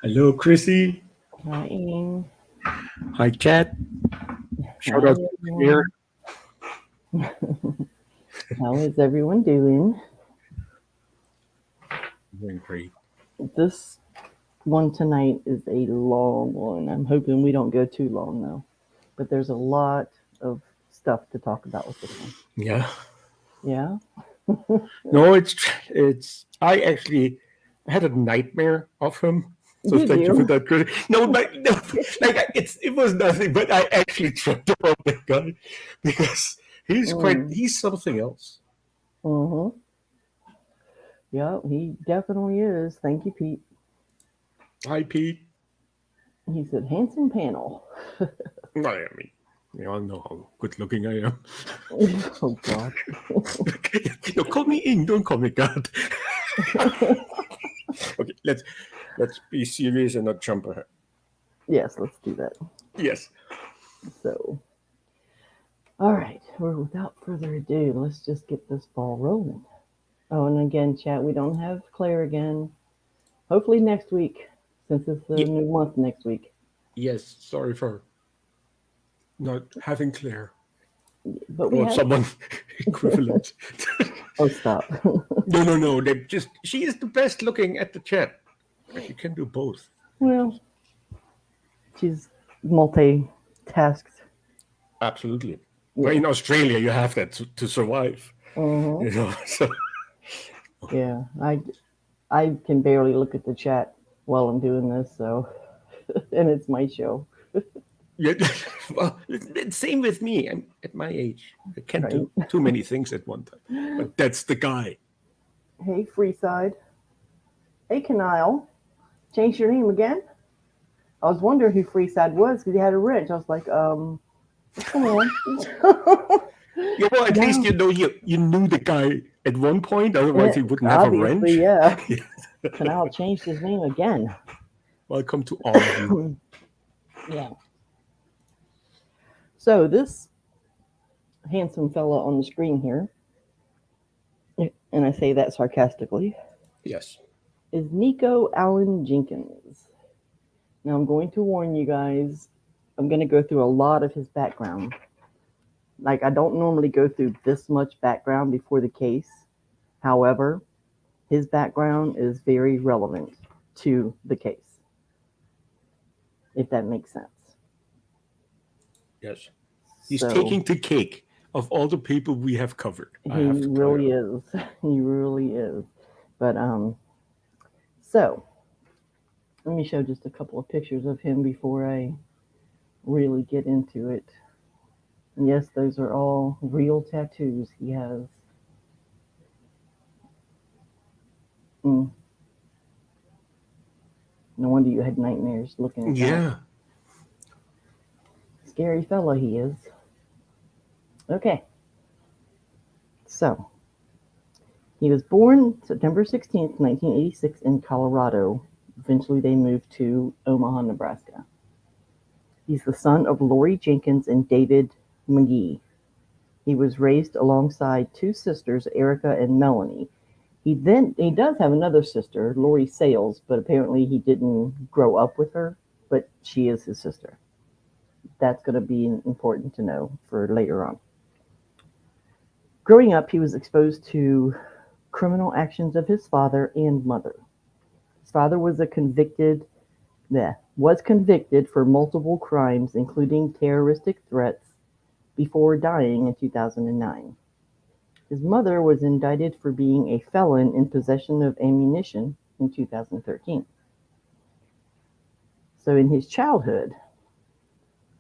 Hello, Chrissy. Hi, Ian. Hi, Chad. Shout Hi, out to here. everyone. How is everyone doing? Doing great. This one tonight is a long one. I'm hoping we don't go too long, though. But there's a lot of stuff to talk about with this one. Yeah. Yeah? No, it's. I actually had a nightmare of him. So Did thank you for you? that, Chrissy. No, no, it was nothing. But I actually tripped up that guy because Mm. he's something else. Mm-hmm. Yeah, he definitely is. Thank you, Pete. Hi, Pete. He said, handsome panel. I mean, you all know how good looking I am. Oh, God. No, call me Ing. Don't call me God. Okay, let's be serious and not jump ahead. Yes, let's do that. Yes. So, all right. Well, without further ado, let's just get this ball rolling. Oh, and again, chat, we don't have Claire again. Hopefully next week, since it's the Ye- new month next week. yes. Sorry for not having Claire But we or have. someone equivalent. Oh, stop. No. They just she is the best looking at the chat. But you can do both. Well, she's multitasked. Absolutely. Well, Yeah. in Australia, you have that to survive. Uh-huh. So Yeah. I can barely look at the chat while I'm doing this, so and it's my show, yeah. Well, same with me. I'm at my age. I can't right? do too many things at one time. But that's the guy. Hey, Freeside. Hey, Kanile. Changed your name again? I was wondering who Freeside was because he had a wrench. I was like, what's going on? Yeah, well, at least No. you knew the guy at one point. Otherwise, Eh, he wouldn't have a obviously, wrench. yeah. Yeah. Kanile changed his name again. Welcome to all of you. Yeah. So this handsome fella on the screen here, and I say that sarcastically, Yes. is Nikko Allen Jenkins. Now I'm going to warn you guys, I'm going to go through a lot of his background. Like, I don't normally go through this much background before the case. However, his background is very relevant to the case, if that makes sense. Yes. He's So taking the cake of all the people we have covered. I he have to tell you. really is. He really is. But so let me show just a couple of pictures of him before I really get into it. And yes, those are all real tattoos he has. Mm, no wonder you had nightmares looking at that. Yeah. Scary fella he is. Okay, so he was born September 16th, 1986 in Colorado. Eventually they moved to Omaha, Nebraska. He's the son of Lori Jenkins and David McGee. He was raised alongside two sisters, Erica and Melanie. He does have another sister, Lori Sales, but apparently he didn't grow up with her, but she is his sister. That's going to be important to know for later on. Growing up, he was exposed to criminal actions of his father and mother. His father was convicted for multiple crimes, including terroristic threats, before dying in 2009. His mother was indicted for being a felon in possession of ammunition in 2013. So in his childhood,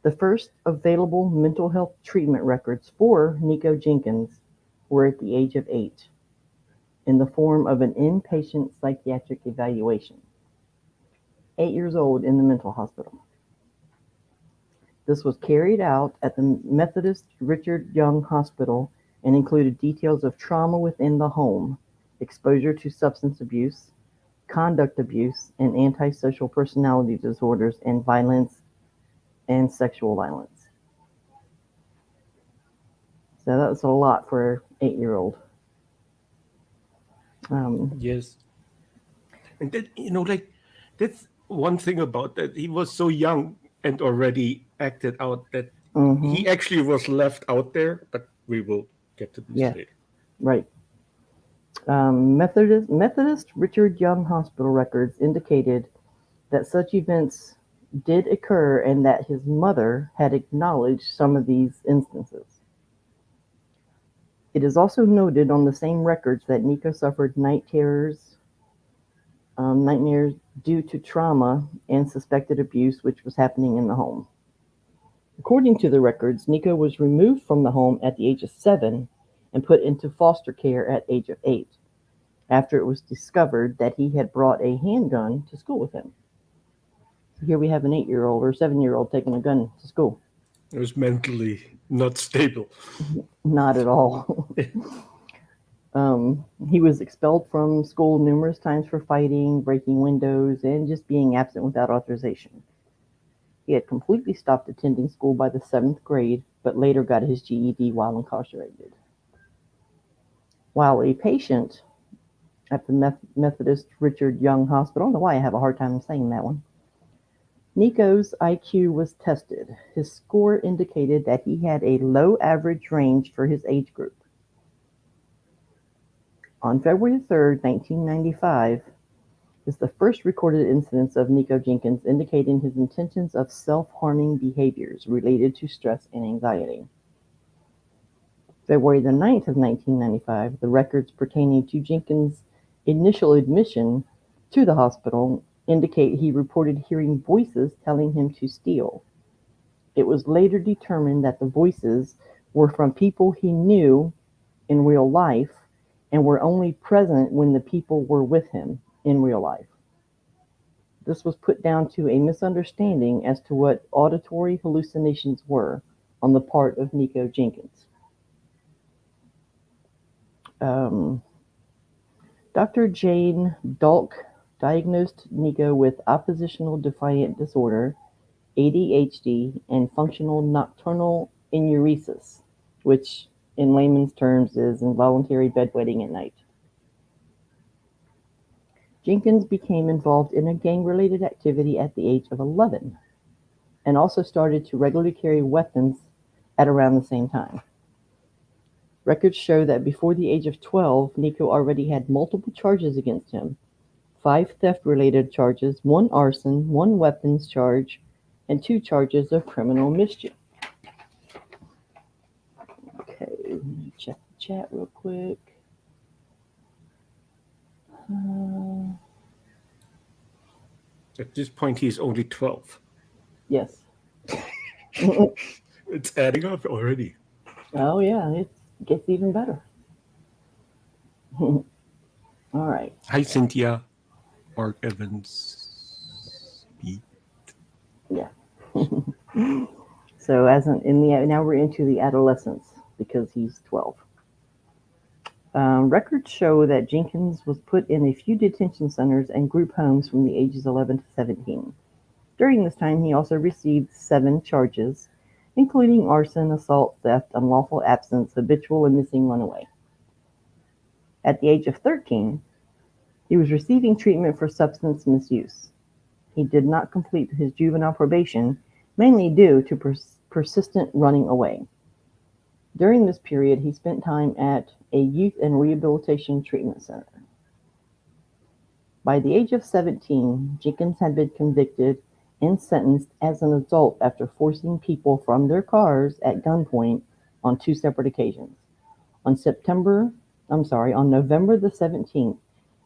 the first available mental health treatment records for Nikko Jenkins were at the age of 8 in the form of an inpatient psychiatric evaluation. 8 years old in the mental hospital. This was carried out at the Methodist Richard Young Hospital and included details of trauma within the home, exposure to substance abuse, conduct abuse, and antisocial personality disorders, and violence and sexual violence. So that was a lot for an 8-year-old. Um, Yes. And that like that's one thing about that, he was so young and already acted out that he actually was left out there, but we will get to this Yeah. later. Right. Methodist Richard Young Hospital records indicated that such events did occur and that his mother had acknowledged some of these instances. It is also noted on the same records that Nikko suffered nightmares due to trauma and suspected abuse which was happening in the home. According to the records, Nikko was removed from the home at the age of 7 and put into foster care at age of 8, after it was discovered that he had brought a handgun to school with him. So here we have an 8-year-old or 7-year-old taking a gun to school. It was mentally not stable. Not at all. He was expelled from school numerous times for fighting, breaking windows, and just being absent without authorization. He had completely stopped attending school by the 7th grade, but later got his GED while incarcerated. While a patient at the Methodist Richard Young Hospital, I don't know why I have a hard time saying that one, Nikko's IQ was tested. His score indicated that he had a low average range for his age group. On February 3rd, 1995, is the first recorded incidence of Nikko Jenkins indicating his intentions of self-harming behaviors related to stress and anxiety. February the 9th of 1995, the records pertaining to Jenkins' initial admission to the hospital indicate he reported hearing voices telling him to steal. It was later determined that the voices were from people he knew in real life and were only present when the people were with him in real life. This was put down to a misunderstanding as to what auditory hallucinations were on the part of Nikko Jenkins. Dr. Jane Dalk diagnosed Nikko with oppositional defiant disorder, ADHD, and functional nocturnal enuresis, which in layman's terms is involuntary bedwetting at night. Jenkins became involved in a gang-related activity at the age of 11 and also started to regularly carry weapons at around the same time. Records show that before the age of 12, Nikko already had multiple charges against him: 5 theft-related charges, 1 arson, 1 weapons charge, and 2 charges of criminal mischief. Okay, let me check the chat real quick. At this point, he's only 12. Yes. It's adding up already. Oh, yeah, it gets even better. All right. Hi, Cynthia. Mark Evans. Yeah. So now we're into the adolescence because he's 12. Records show that Jenkins was put in a few detention centers and group homes from the ages 11 to 17. During this time, he also received 7 charges, including arson, assault, theft, unlawful absence, habitual, and missing runaway. At the age of 13, he was receiving treatment for substance misuse. He did not complete his juvenile probation, mainly due to persistent running away. During this period, he spent time at a youth and rehabilitation treatment center. By the age of 17, Jenkins had been convicted and sentenced as an adult after forcing people from their cars at gunpoint on 2 separate occasions. On November the 17th,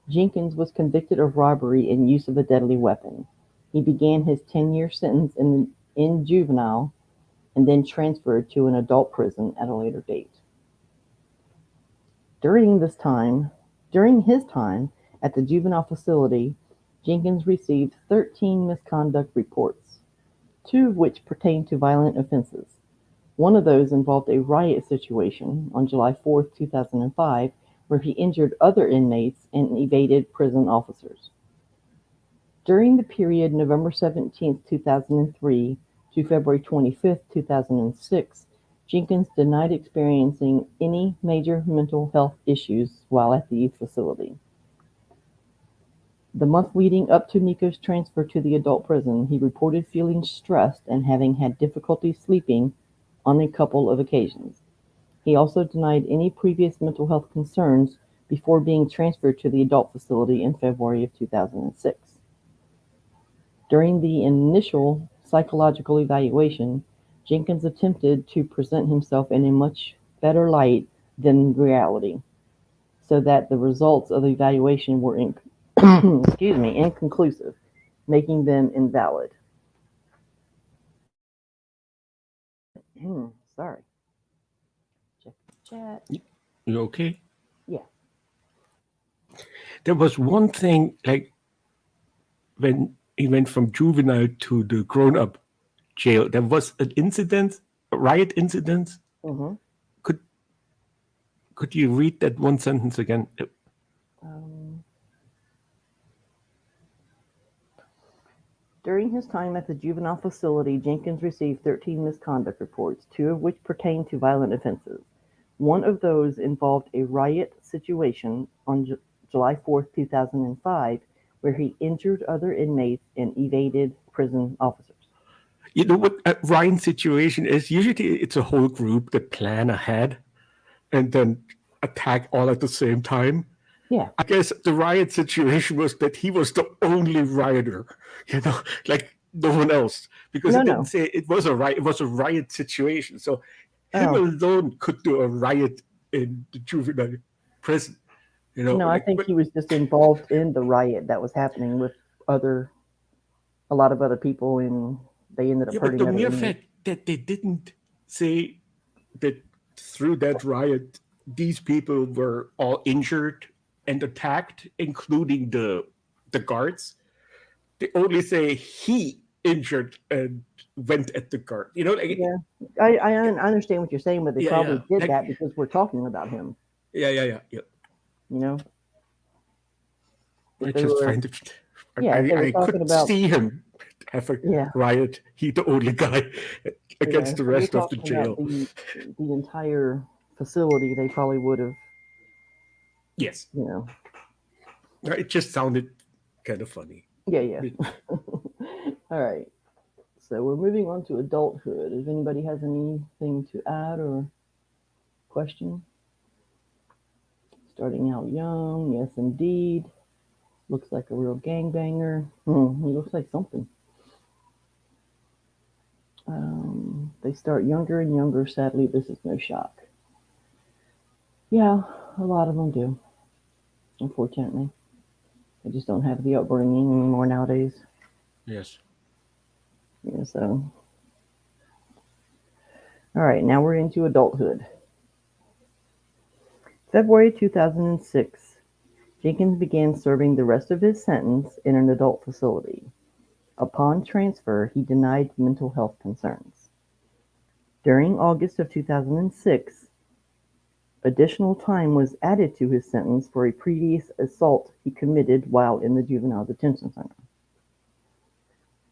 Jenkins was convicted of robbery and use of a deadly weapon. He began his 10-year sentence in juvenile and then transferred to an adult prison at a later date. During his time at the juvenile facility, Jenkins received 13 misconduct reports, 2 of which pertained to violent offenses. One of those involved a riot situation on July 4, 2005, where he injured other inmates and evaded prison officers. During the period November 17, 2003 to February 25, 2006, Jenkins denied experiencing any major mental health issues while at the youth facility. The month leading up to Nikko's transfer to the adult prison, he reported feeling stressed and having had difficulty sleeping on a couple of occasions. He also denied any previous mental health concerns before being transferred to the adult facility in February of 2006. During the initial psychological evaluation, Jenkins attempted to present himself in a much better light than reality, so that the results of the evaluation were inconclusive, making them invalid. Sorry. Check the chat. You okay? Yeah. There was one thing, like when he went from juvenile to the grown-up jail, there was an incident, a riot incident. Mm-hmm. Could you read that one sentence again? During his time at the juvenile facility, Jenkins received 13 misconduct reports, 2 of which pertained to violent offenses. One of those involved a riot situation on July 4th, 2005, where he injured other inmates and evaded prison officers. You know what a riot situation is? Usually it's a whole group that plan ahead and then attack all at the same time. Yeah. I guess the riot situation was that he was the only rioter, like no one else, because it didn't say it was a riot. It was a riot situation. So him alone could do a riot in the juvenile prison. No, I think he was just involved in the riot that was happening with a lot of other people, and they ended up hurting. But the mere fact that they didn't say that through that riot, these people were all injured and attacked, including the guards. They only say he injured and went at the guard. I understand what you're saying, but they probably did that because we're talking about him. Yeah. I just find it. I could see him have a riot. He's the only guy against the rest of the jail. The entire facility, they probably would have. Yes. It just sounded kind of funny. Yeah. All right. So we're moving on to adulthood. If anybody has anything to add or question? Starting out young, yes, indeed. Looks like a real gangbanger. He looks like something. They start younger and younger. Sadly, this is no shock. Yeah, a lot of them do. Unfortunately, they just don't have the upbringing anymore nowadays. Yes. Yeah. So, all right. Now we're into adulthood. February 2006. Jenkins began serving the rest of his sentence in an adult facility. Upon transfer, he denied mental health concerns. During August of 2006, additional time was added to his sentence for a previous assault he committed while in the juvenile detention center.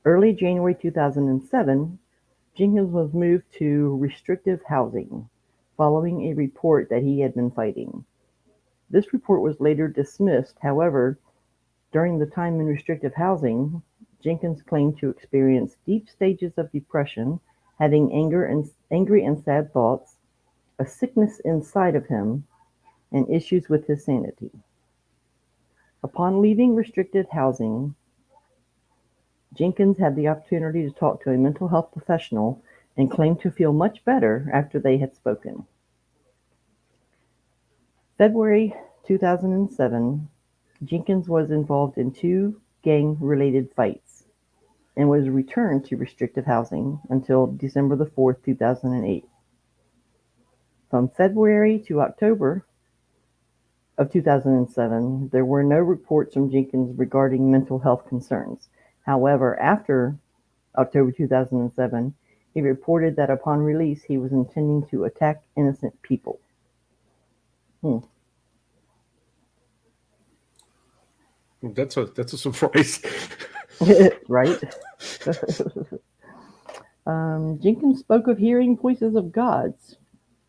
Early January 2007, Jenkins was moved to restrictive housing following a report that he had been fighting. This report was later dismissed. However, during the time in restrictive housing, Jenkins claimed to experience deep stages of depression, having angry and sad thoughts, a sickness inside of him, and issues with his sanity. Upon leaving restricted housing, Jenkins had the opportunity to talk to a mental health professional and claimed to feel much better after they had spoken. February 2007, Jenkins was involved in 2 gang-related fights and was returned to restrictive housing until December 4th, 2008. From February to October of 2007, there were no reports from Jenkins regarding mental health concerns. However, after October 2007, he reported that upon release, he was intending to attack innocent people. That's a surprise. Right? Jenkins spoke of hearing voices of gods,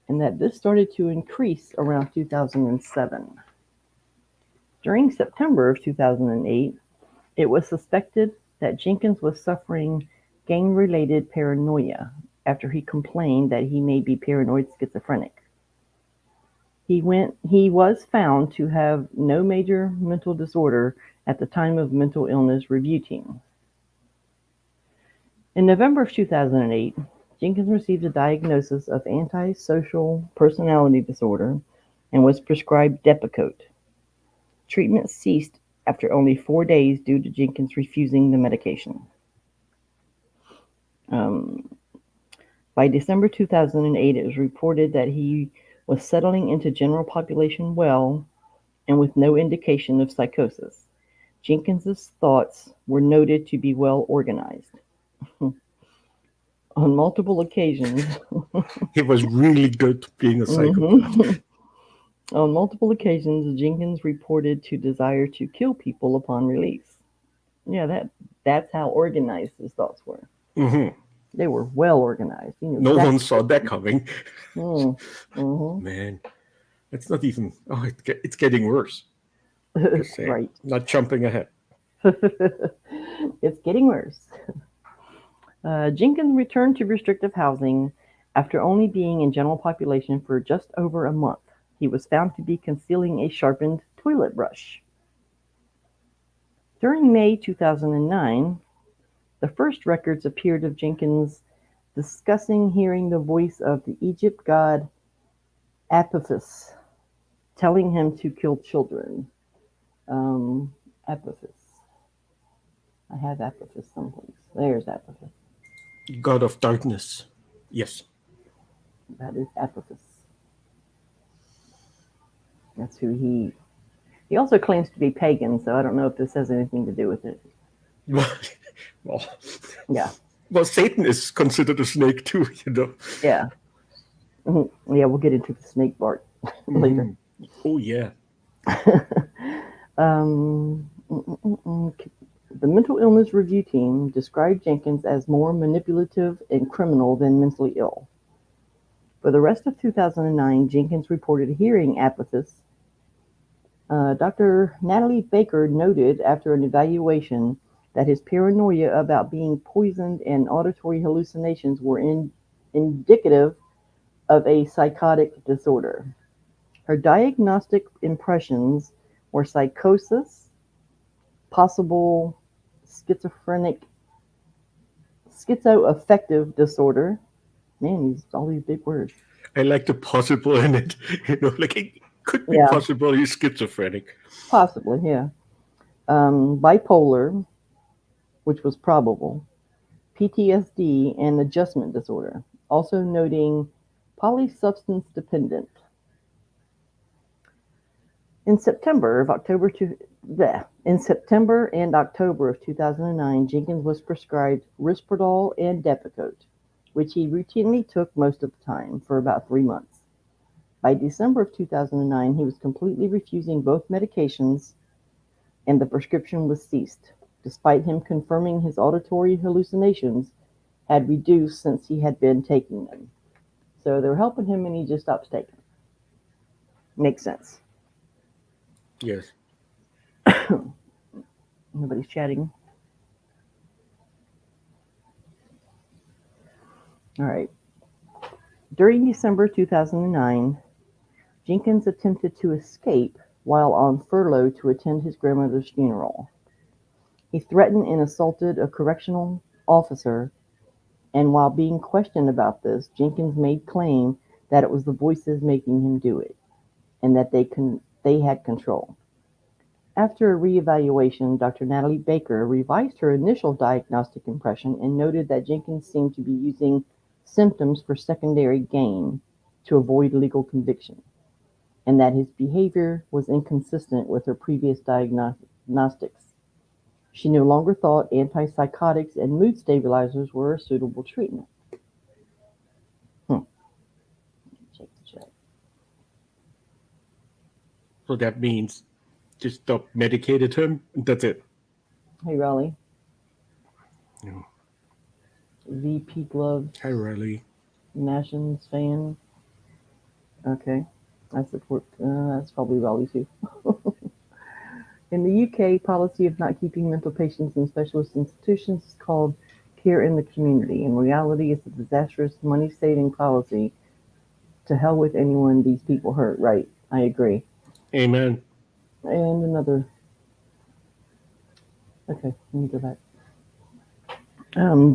and that this started to increase around 2007. During September of 2008, It was suspected that Jenkins was suffering gang-related paranoia after he complained that he may be paranoid schizophrenic. He was found to have no major mental disorder at the time of mental illness review team. In November of 2008, Jenkins received a diagnosis of antisocial personality disorder and was prescribed Depakote. Treatment ceased after only 4 days due to Jenkins refusing the medication. By December 2008, it was reported that he was settling into general population well and with no indication of psychosis. Jenkins's thoughts were noted to be well organized. On multiple occasions, He was really good being a psychopath. On multiple occasions, Jenkins reported to desire to kill people upon release. Yeah, that's how organized his thoughts were. Hmm. They were well organized. No one saw that coming. Mm-hmm. Man, it's not even. Oh, it's getting worse. Just saying. Right. Not jumping ahead. It's getting worse. Jenkins returned to restrictive housing after only being in general population for just over a month. He was found to be concealing a sharpened toilet brush. During May 2009, the first records appeared of Jenkins discussing hearing the voice of the Egypt god Apophis, telling him to kill children. Apophis. I have Apophis someplace. There's Apophis. God of darkness. Yes. That is Apophis. That's who he also claims to be pagan, so I don't know if this has anything to do with it. Well, Yeah. Well, Satan is considered a snake too, you know. Yeah. Yeah, we'll get into the snake part later. Oh, yeah. The mental illness review team described Jenkins as more manipulative and criminal than mentally ill. For the rest of 2009, Jenkins reported hearing Apophis. Dr. Natalie Baker noted after an evaluation that his paranoia about being poisoned and auditory hallucinations were indicative of a psychotic disorder. Her diagnostic impressions were psychosis, possible schizoaffective disorder. Man, all these big words. I like the possible in it. You know, like it could be possible he's schizophrenic. Possibly, yeah. Bipolar, which was probable, PTSD, and adjustment disorder, also noting polysubstance dependent. In September and October of 2009, Jenkins was prescribed Risperdal and Depakote, which he routinely took most of the time for about 3 months. By December of 2009, he was completely refusing both medications, and the prescription was ceased, despite him confirming his auditory hallucinations had reduced since he had been taking them. So they were helping him, and he just stopped taking them. Makes sense. Yes. Nobody's chatting. All right. During December 2009, Jenkins attempted to escape while on furlough to attend his grandmother's funeral. He threatened and assaulted a correctional officer, and while being questioned about this, Jenkins made claim that it was the voices making him do it, and that they had control. After a reevaluation, Dr. Natalie Baker revised her initial diagnostic impression and noted that Jenkins seemed to be using symptoms for secondary gain to avoid legal conviction, and that his behavior was inconsistent with her previous diagnostics. She no longer thought antipsychotics and mood stabilizers were a suitable treatment. Check. So that means just stop medicated him, and that's it. Hey, Raleigh. No. VP Gloves. Hi, Riley. Nations fan. Okay. I support. That's probably Raleigh too. In the UK, policy of not keeping mental patients in specialist institutions is called care in the community. In reality, it's a disastrous, money-saving policy. To hell with anyone these people hurt. Right, I agree. Amen. And another. Okay, let me go back.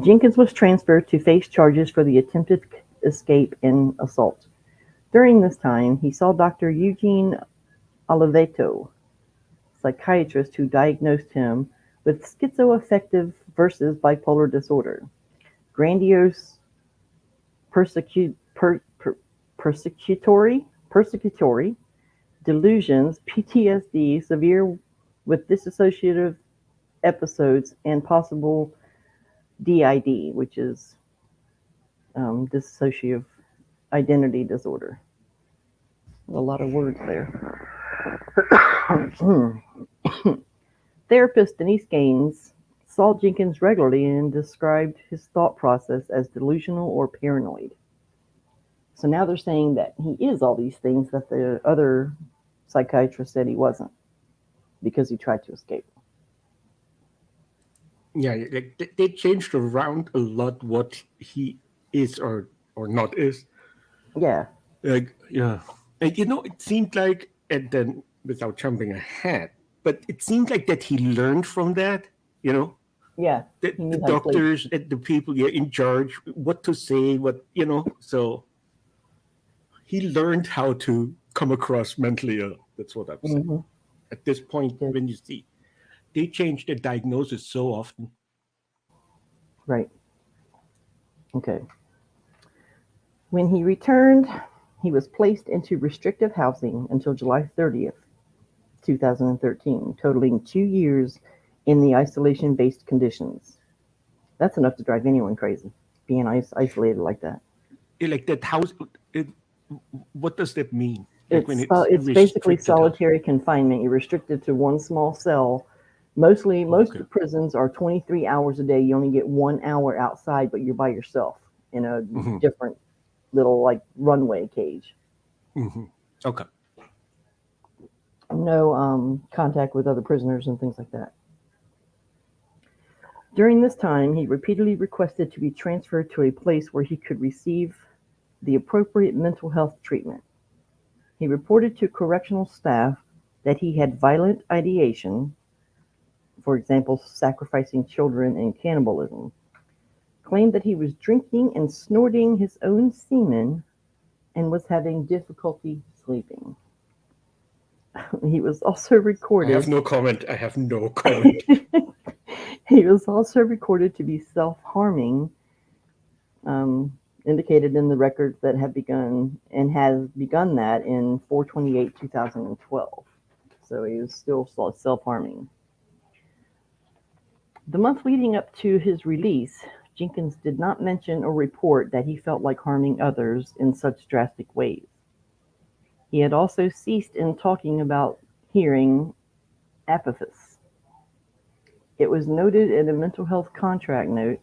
Jenkins was transferred to face charges for the attempted escape and assault. During this time, he saw Dr. Eugene Oliveto, psychiatrist who diagnosed him with schizoaffective versus bipolar disorder, grandiose persecutory delusions, PTSD, severe with dissociative episodes, and possible DID, which is dissociative identity disorder. A lot of words there. Therapist Denise Gaines saw Jenkins regularly and described his thought process as delusional or paranoid. So now they're saying that he is all these things that the other psychiatrist said he wasn't because he tried to escape. Yeah, like they changed around a lot what he is or not is. Yeah, Like, yeah, and it seemed like, and then without jumping ahead, but it seemed like that he learned from that. You know, yeah. He the knew how to play. doctors and the people in charge, what to say, so he learned how to come across mentally ill. That's what I'm saying. Mm-hmm. At this point, when you see they change the diagnosis so often. Right. Okay. When he returned, he was placed into restrictive housing until July 30th, 2013, totaling 2 years in the isolation-based conditions. That's enough to drive anyone crazy, being isolated like that. Like that house, it, what does that mean? Like when it's It's basically restricted house. solitary confinement. You're restricted to one small cell. Most Okay. prisons are 23 hours a day. You only get 1 hour outside, but you're by yourself in a Hmm. different little like runway cage. Hmm. Okay. No contact with other prisoners and things like that. During this time, he repeatedly requested to be transferred to a place where he could receive the appropriate mental health treatment. He reported to correctional staff that he had violent ideation, for example, sacrificing children and cannibalism, claimed that he was drinking and snorting his own semen, and was having difficulty sleeping. He was also I have recorded. no comment. I have no comment. He was also recorded to be self-harming, um, indicated in the records that have begun and has begun that in 4/28/2012. So he was still self-harming. The month leading up to his release, Jenkins did not mention or report that he felt like harming others in such drastic ways. He had also ceased in talking about hearing Apophis. It was noted in a mental health contract note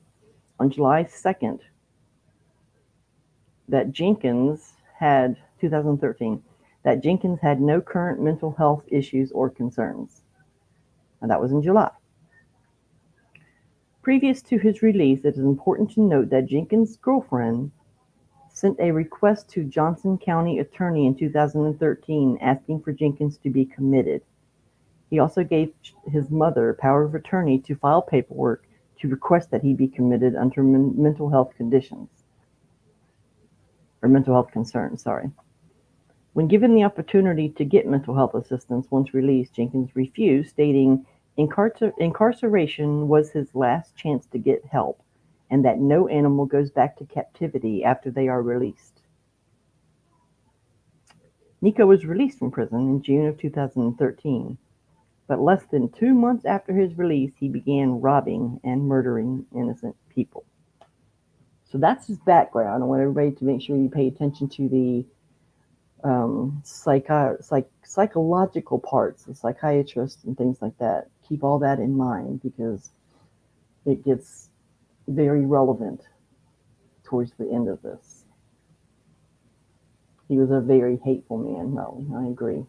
on July 2nd that Jenkins had 2013 that Jenkins had no current mental health issues or concerns. And that was in July. Previous to his release, it is important to note that Jenkins' girlfriend sent a request to Johnson County Attorney in 2013 asking for Jenkins to be committed. He also gave his mother power of attorney to file paperwork to request that he be committed under mental health conditions. Or mental health concerns, sorry. When given the opportunity to get mental health assistance once released, Jenkins refused, stating incarceration was his last chance to get help, and that no animal goes back to captivity after they are released. Nikko was released from prison in June of 2013, but less than 2 months after his release, he began robbing and murdering innocent people. So that's his background. I want everybody to make sure you pay attention to the psychological parts, the psychiatrists and things like that. Keep all that in mind because it gets very relevant towards the end of this. He was a very hateful man. No, I agree.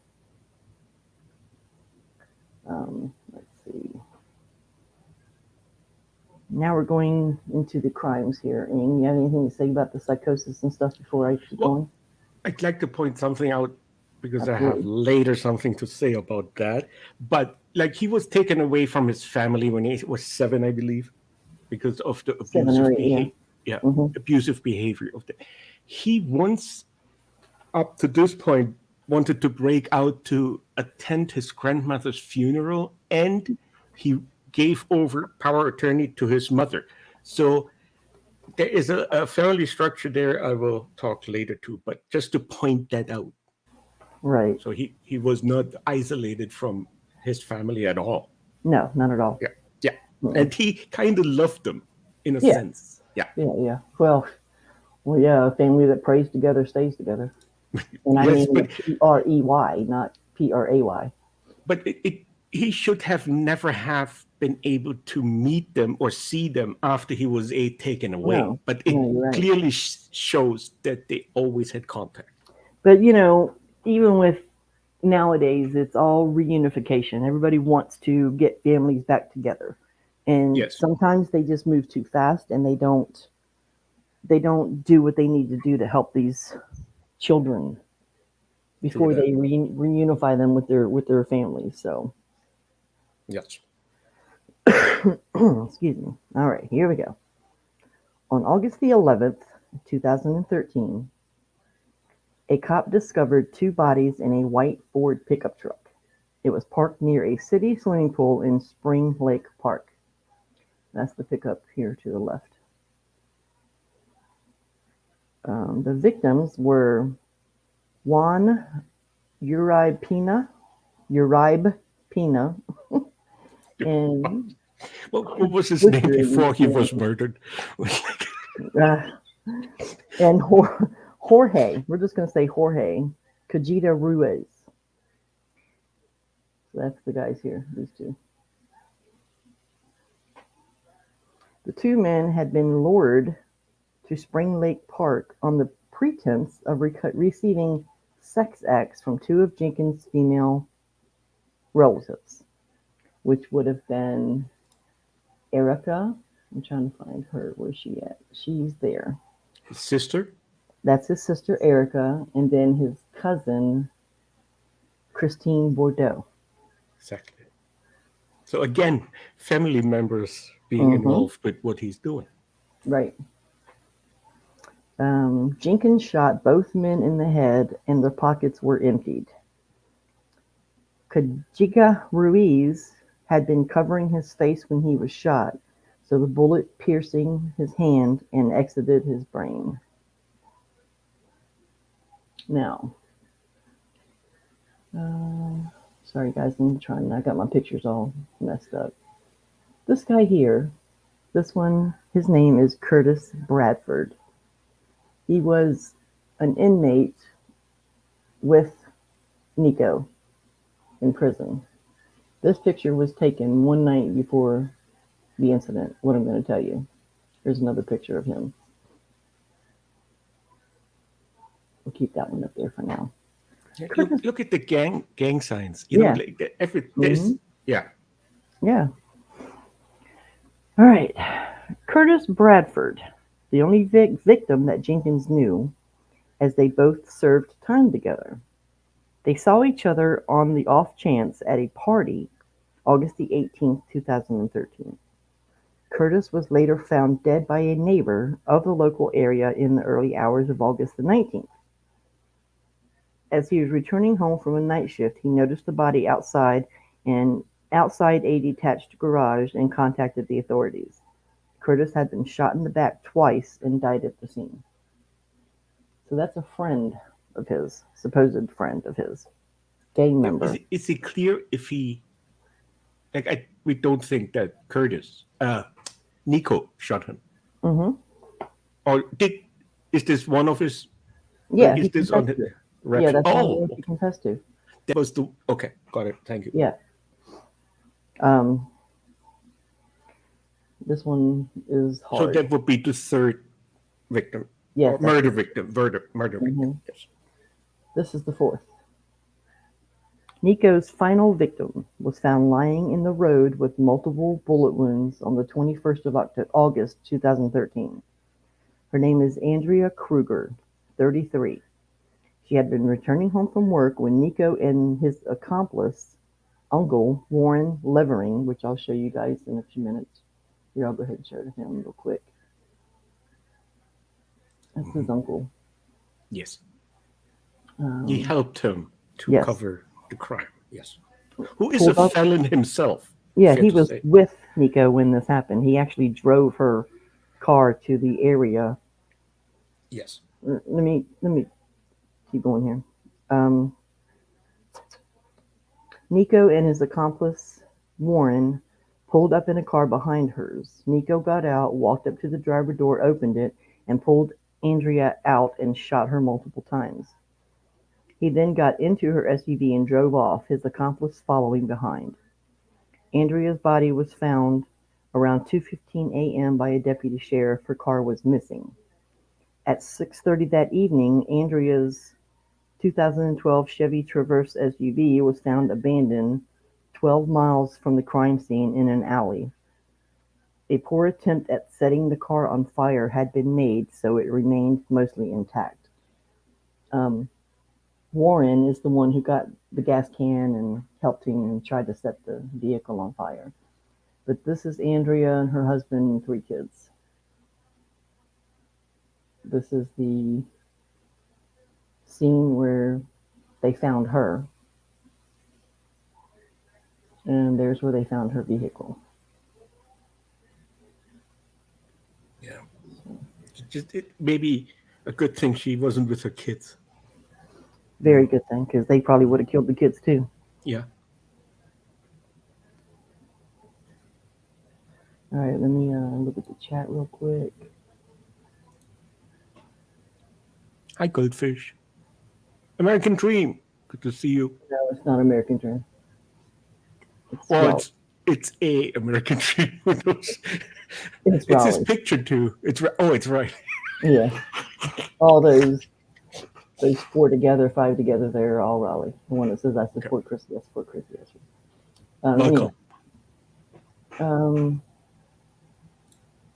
Let's see. Now we're going into the crimes here. And you have anything to say about the psychosis and stuff before I keep going? I'd like to point something out because I have Absolutely. later something to say about that. But like he was taken away from his family when he was 7, I believe, because of the 7 or 8, behavior. Yeah, hmm abusive behavior of the. He once, up to this point, wanted to break out to attend his grandmother's funeral, and he gave over power of attorney to his mother. So there is a family structure there I will talk later too, but just to point that out. Right. So he was not isolated from his family at all. No, not at all. Yeah, yeah, Mm-mm. and he kind of loved them in a Yeah. sense. Yeah, Yeah. Well, yeah, a family that prays together stays together. And I yes, mean the PREY, not PRAY. but he should have never have been able to meet them or see them after he was taken away. No, But no, it you're right. clearly shows that they always had contact. But even with nowadays, it's all reunification. Everybody wants to get families back together, and Yes, sometimes they just move too fast, and they don't do what they need to do to help these children true before that. they reunify them with their families. So, Yes. excuse me. All right, here we go. On August the 11th, 2013, a cop discovered 2 bodies in a white Ford pickup truck. It was parked near a city swimming pool in Spring Lake Park. That's the pickup here to the left. The victims were Juan Uribe Pina, and What was his name butchering before these he was names, murdered? uh, and Jorge. We're just going to say Jorge Cajita Ruiz. So that's the guys here, these 2. The 2 men had been lured to Spring Lake Park on the pretense of receiving sex acts from 2 of Jenkins' female relatives, which would have been Erica. I'm trying to find her. Where's she at? She's there. His sister? That's his sister Erica, and then his cousin Christine Bordeaux. Exactly. So again, family members being Mm-hmm. involved with what he's doing. Right. Jenkins shot both men in the head, and their pockets were emptied. Kajika Ruiz had been covering his face when he was shot, so the bullet piercing his hand and exited his brain. Now, sorry guys, I'm trying. I got my pictures all messed up. This guy here, this one, his name is Curtis Bradford. He was an inmate with Nikko in prison. This picture was taken one night before the incident, what I'm going to tell you. Here's another picture of him. We'll keep that one up there for now. Look at the gang signs. Yeah. Like this. Mm-hmm. Yeah. Yeah. All right. Curtis Bradford, the only victim that Jenkins knew, as they both served time together. They saw each other on the off chance at a party, August the 18th, 2013. Curtis was later found dead by a neighbor of the local area in the early hours of August the 19th. As he was returning home from a night shift, he noticed the body outside a detached garage and contacted the authorities. Curtis had been shot in the back twice and died at the scene. So that's a friend of his, supposed friend of his, gang member. Is it clear if he? We don't think that Nikko shot him. Mm-hmm. Or is this one of his? Yeah, Is he this on confessed the to. Yeah, that's Oh, what he confessed to. that was the okay. Got it. Thank you. Yeah. This one is hard. So that would be the 3rd victim. Yes, Or murder victim. Murder victim. Mhm. Yes. This is the 4th. Nikko's final victim was found lying in the road with multiple bullet wounds on the 21st of August 2013. Her name is Andrea Kruger, 33. She had been returning home from work when Nikko and his accomplice, uncle Warren Levering, which I'll show you guys in a few minutes. Here, I'll go ahead and show it to him real quick. That's his uncle. Yes. He helped him to yes. cover the crime. Yes. Who is a felon himself. Yeah, he was with Nikko when this happened. He actually drove her car to the area. Yes. Let me keep going here. Nikko and his accomplice Warren pulled up in a car behind hers. Nikko got out, walked up to the driver door, opened it, and pulled Andrea out and shot her multiple times. He then got into her SUV and drove off, his accomplice following behind. Andrea's body was found around 2:15 a.m. by a deputy sheriff. Her car was missing. At 6:30 that evening, Andrea's 2012 Chevy Traverse SUV was found abandoned 12 miles from the crime scene in an alley. A poor attempt at setting the car on fire had been made, so it remained mostly intact. Warren is the one who got the gas can and helped him and tried to set the vehicle on fire. But this is Andrea and her husband and 3 kids. This is the scene where they found her. And there's where they found her vehicle. Yeah. It maybe a good thing she wasn't with her kids. Very good thing, because they probably would have killed the kids too. Yeah. All right, let me look at the chat real quick. Hi, Goldfish. American Dream. Good to see you. No, it's not American Dream. It's a American Dream. It's his picture too. It's right. Yeah. All those 4 together, 5 together, they're all Raleigh. The one that says I support Chrissy, I support Chrissy. Welcome. Anyway,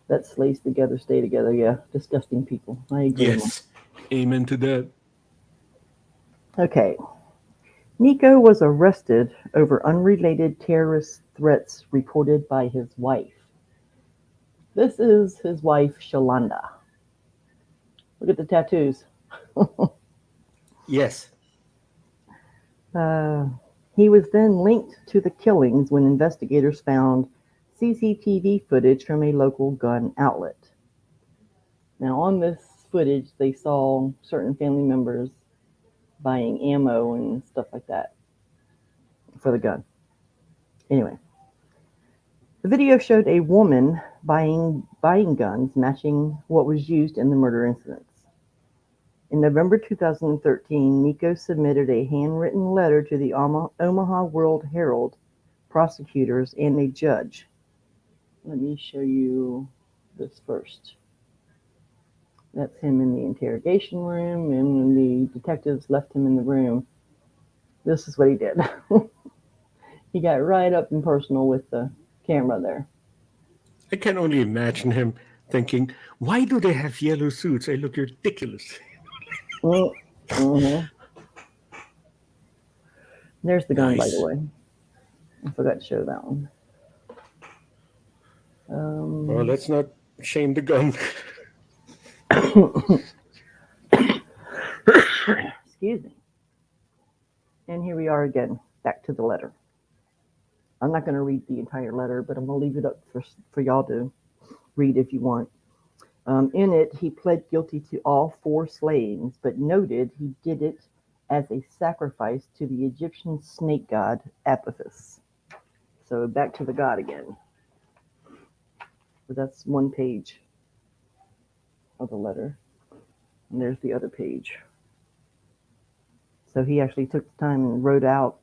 that slaves together, stay together. Yeah, disgusting people. I agree. Yes. Amen to that. Okay. Nikko was arrested over unrelated terrorist threats reported by his wife. This is his wife, Shalanda. Look at the tattoos. Yes. He was then linked to the killings when investigators found CCTV footage from a local gun outlet. Now, on this footage, they saw certain family members buying ammo and stuff like that for the gun. Anyway, the video showed a woman buying guns matching what was used in the murder incidents. In November 2013, Nikko submitted a handwritten letter to the Omaha World Herald prosecutors and a judge. Let me show you this first. That's him in the interrogation room, and when the detectives left him in the room, this is what he did. He got right up and personal with the camera there. I can only imagine him thinking, why do they have yellow suits? They look ridiculous. Mm-hmm. There's the gun, by the way. I forgot to show that one. Well, let's not shame the gun. Excuse me. And here we are again, back to the letter. I'm not going to read the entire letter, but I'm going to leave it up for y'all to read if you want. In it, he pled guilty to all 4 slayings, but noted he did it as a sacrifice to the Egyptian snake god Apophis. So back to the god again. But that's one page of the letter. And there's the other page. So he actually took the time and wrote out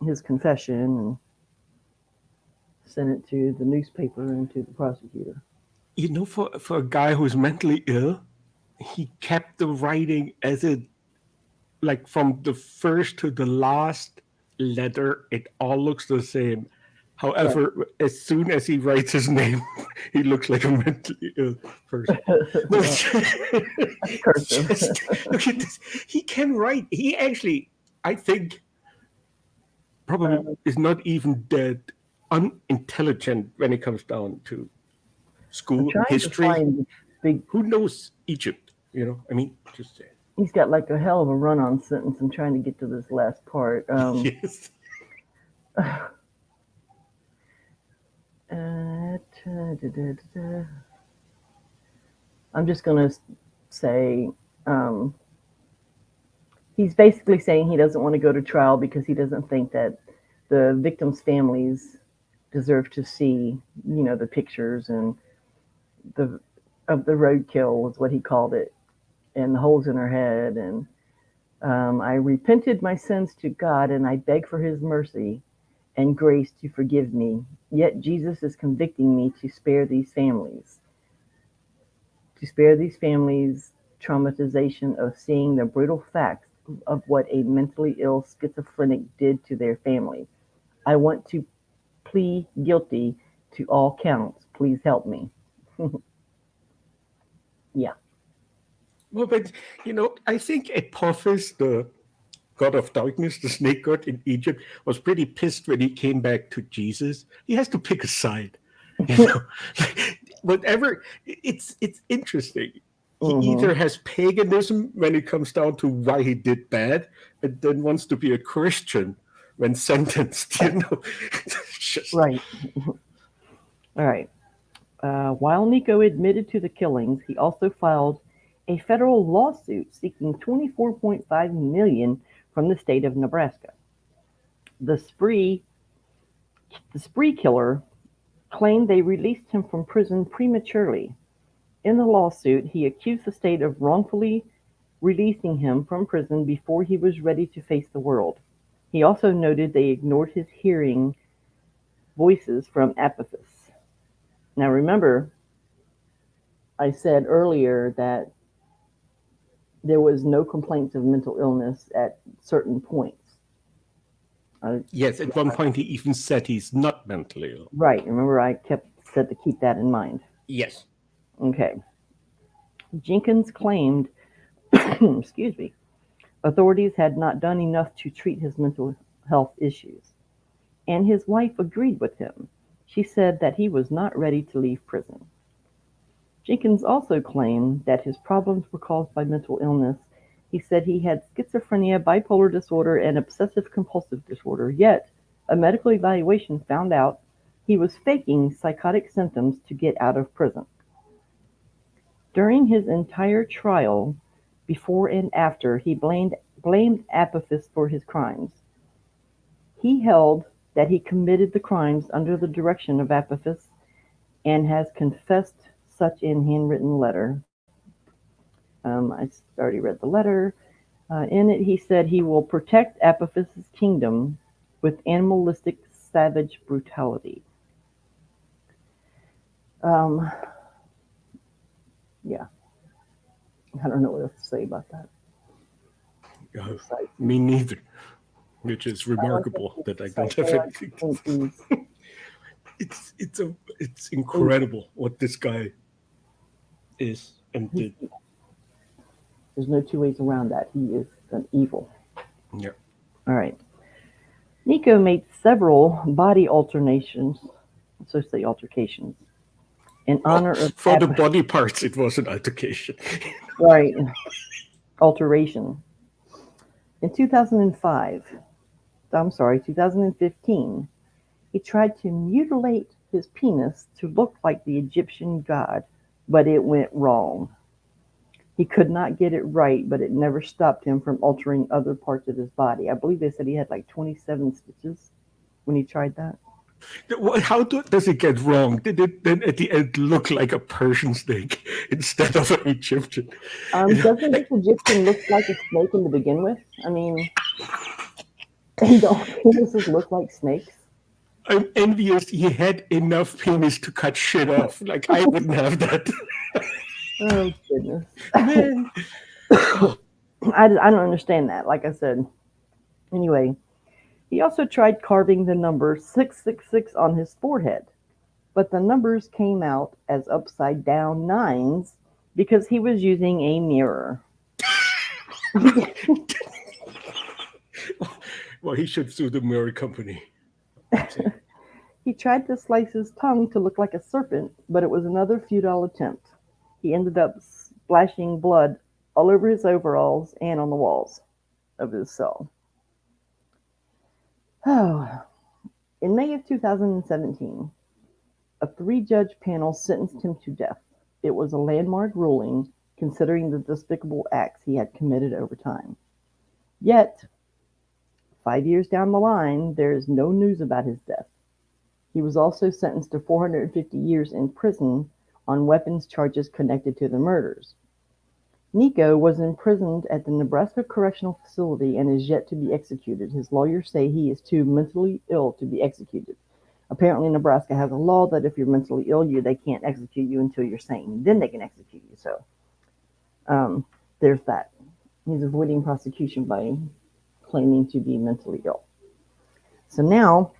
his confession and sent it to the newspaper and to the prosecutor. You know, for a guy who's mentally ill, he kept the writing as it like from the first to the last letter, it all looks the same. However, as soon as he writes his name, he looks like a mentally ill person. No, it's Cursive. just look at this. He can write. He actually, I think, probably is not even that unintelligent when it comes down to I'm school trying to history. find big. Who knows Egypt? You know, I mean, just saying. He's got like a hell of a run-on sentence. I'm trying to get to this last part. Yes. I'm just going to say he's basically saying he doesn't want to go to trial because he doesn't think that the victims' families deserve to see, the pictures and of the roadkill was what he called it, and the holes in her head. And I repented my sins to God, and I beg for His mercy and grace to forgive me. Yet Jesus is convicting me to spare these families. To spare these families traumatization of seeing the brutal facts of what a mentally ill schizophrenic did to their family. I want to plead guilty to all counts. Please help me. Yeah. Well, but I think Apophis, the god of darkness, the snake god in Egypt, was pretty pissed when he came back to Jesus. He has to pick a side. Whatever. It's interesting. He either has paganism when it comes down to why he did bad, and then wants to be a Christian when sentenced. Just... Right. All right. While Nikko admitted to the killings, he also filed a federal lawsuit seeking $24.5 million from the state of Nebraska. The spree killer claimed they released him from prison prematurely. In the lawsuit, he accused the state of wrongfully releasing him from prison before he was ready to face the world. He also noted they ignored his hearing voices from Apophis. Now remember, I said earlier that there was no complaints of mental illness at certain points. Yes, at one point he even said he's not mentally ill. Right. Remember, I said to keep that in mind. Yes. Okay. Jenkins claimed, excuse me, authorities had not done enough to treat his mental health issues, and his wife agreed with him. She said that he was not ready to leave prison. Jenkins also claimed that his problems were caused by mental illness. He said he had schizophrenia, bipolar disorder, and obsessive-compulsive disorder, yet a medical evaluation found out he was faking psychotic symptoms to get out of prison. During his entire trial, before and after, he blamed Apophis for his crimes. He held that he committed the crimes under the direction of Apophis and has confessed such in handwritten letter. I already read the letter. In it, he said he will protect Apophis's kingdom with animalistic, savage brutality. Yeah. I don't know what else to say about that. Me neither. Which is remarkable that I don't have anything. It's incredible what this guy is and did. There's no two ways around that. He is an evil. Yeah. All right. Nikko made several body altercations, in honor of for the body parts. It was an altercation. Right. Alteration. In 2015, he tried to mutilate his penis to look like the Egyptian god, but it went wrong. He could not get it right, but it never stopped him from altering other parts of his body. I believe they said he had like 27 stitches when he tried that. How does it get wrong? Did it then at the end look like a Persian snake instead of an Egyptian? Doesn't this Egyptian look like a snake to begin with? I mean, don't penises look like snakes? I'm envious he had enough penis to cut shit off. Like, I wouldn't have that. Oh, goodness. Man. I don't understand that. Like I said, anyway, he also tried carving the number 666 on his forehead, but the numbers came out as upside down nines because he was using a mirror. Well, he should sue the mirror company. He tried to slice his tongue to look like a serpent, but it was another futile attempt. He ended up splashing blood all over his overalls and on the walls of his cell. Oh. In May of 2017, a three-judge panel sentenced him to death. It was a landmark ruling, considering the despicable acts he had committed over time. Yet, 5 years down the line, there is no news about his death. He was also sentenced to 450 years in prison on weapons charges connected to the murders. Nikko was imprisoned at the Nebraska Correctional Facility and is yet to be executed. His lawyers say he is too mentally ill to be executed. Apparently, Nebraska has a law that if you're mentally ill, they can't execute you until you're sane. Then they can execute you. So there's that. He's avoiding prosecution by claiming to be mentally ill. So now,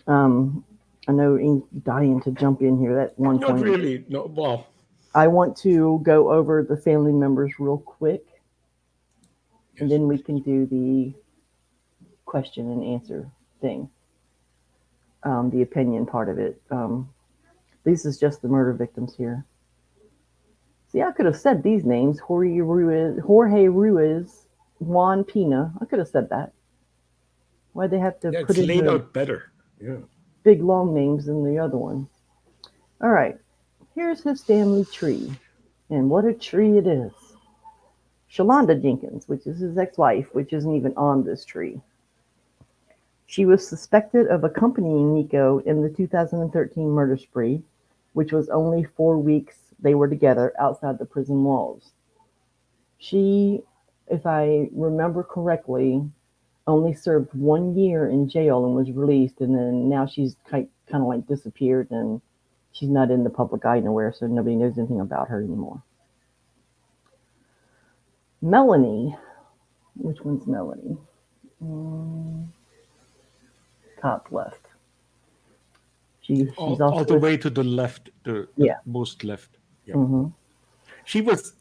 I know Ink's dying to jump in here. At one Not point, really. No. Well, I want to go over the family members real quick, and then we can do the question and answer thing, the opinion part of it. This is just the murder victims here. See, I could have said these names: Jorge Ruiz, Juan Pina. I could have said that. Why'd they have to yeah, put it's in laid the out better. Yeah. big long names than the other one? All right, here's his family tree, and what a tree it is. Shalonda Jenkins, which is his ex-wife, which isn't even on this tree. She was suspected of accompanying Nikko in the 2013 murder spree, which was only 4 weeks they were together outside the prison walls. She, if I remember correctly, only served 1 year in jail and was released, and then now she's kind of like disappeared, and she's not in the public eye nowhere, so nobody knows anything about her anymore. Melanie, which one's Melanie? Top left. She's also all the way to the left, the most left. Yeah. Mm-hmm. She was.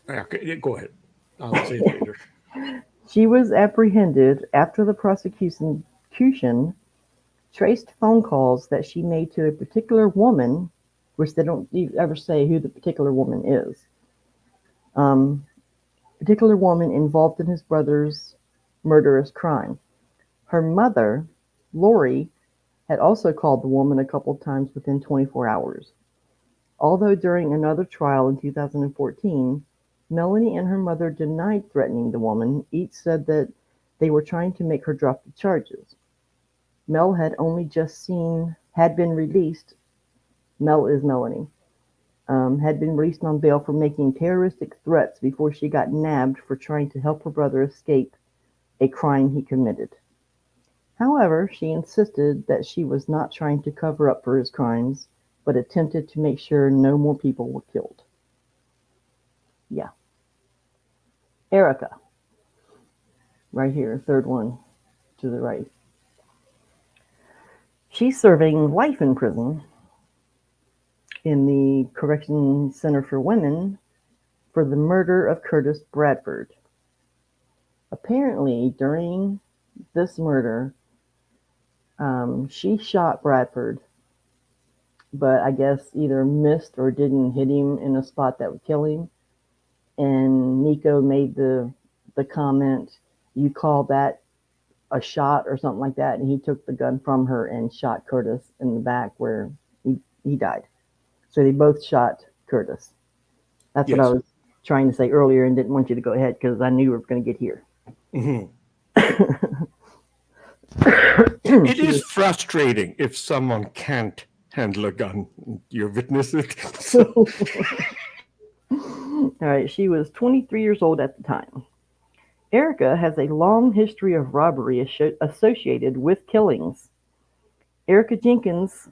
Okay, go ahead. I'll say it later. She was apprehended after the prosecution traced phone calls that she made to a particular woman, which they don't ever say who the particular woman is. Particular woman involved in his brother's murderous crime. Her mother, Lori, had also called the woman a couple times within 24 hours. Although during another trial in 2014, Melanie and her mother denied threatening the woman, each said that they were trying to make her drop the charges. Mel had been released. Mel is Melanie. Had been released on bail for making terroristic threats before she got nabbed for trying to help her brother escape a crime he committed. However, she insisted that she was not trying to cover up for his crimes, but attempted to make sure no more people were killed. Yeah. Erica. Right here, third one to the right. She's serving life in prison in the Correction Center for Women for the murder of Curtis Bradford. Apparently, during this murder, she shot Bradford, but I guess either missed or didn't hit him in a spot that would kill him. And Nikko made the comment, "You call that a shot," or something like that, and he took the gun from her and shot Curtis in the back where he died. So they both shot Curtis. That's what I was trying to say earlier and didn't want you to go ahead because I knew we were going to get here. Mm-hmm. It is frustrating if someone can't handle a gun. You witness it. So. All right, she was 23 years old at the time. Erica has a long history of robbery associated with killings. Erica Jenkins'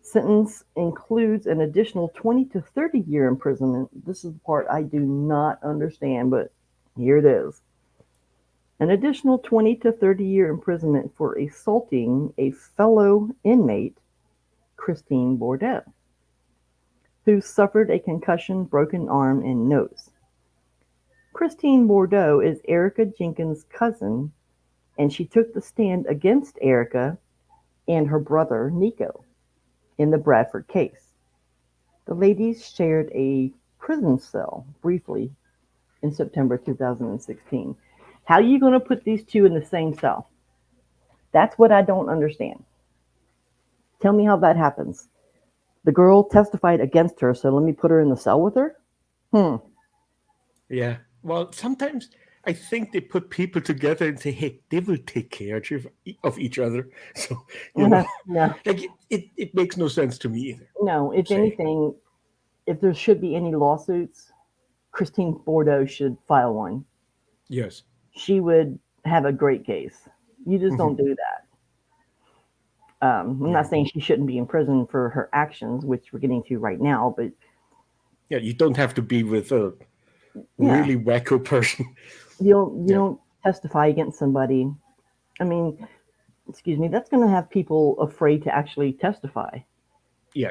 sentence includes an additional 20 to 30-year imprisonment. This is the part I do not understand, but Here it is. An additional 20 to 30-year imprisonment for assaulting a fellow inmate, Christine Bordeaux, who suffered a concussion, broken arm, and nose. Christine Bordeaux is Erica Jenkins' cousin, and she took the stand against Erica and her brother Nikko in the Bradford case. The ladies shared a prison cell briefly in September 2016. How are you going to put these two in the same cell? That's what I don't understand. Tell me how that happens. The girl testified against her, so let me put her in the cell with her? Yeah. Well, sometimes I think they put people together and say, "Hey, they will take care of each other." So No. like it makes no sense to me either. No, if Say, anything, if there should be any lawsuits, Christine Bordeaux should file one. yes, She would have a great case. You just don't do that. I'm yeah, not saying she shouldn't be in prison for her actions, which we're getting to right now, but yeah. You don't have to be with a yeah, really wacko person. you Yeah. don't testify against somebody. I mean, excuse me, that's going to have people afraid to actually testify. So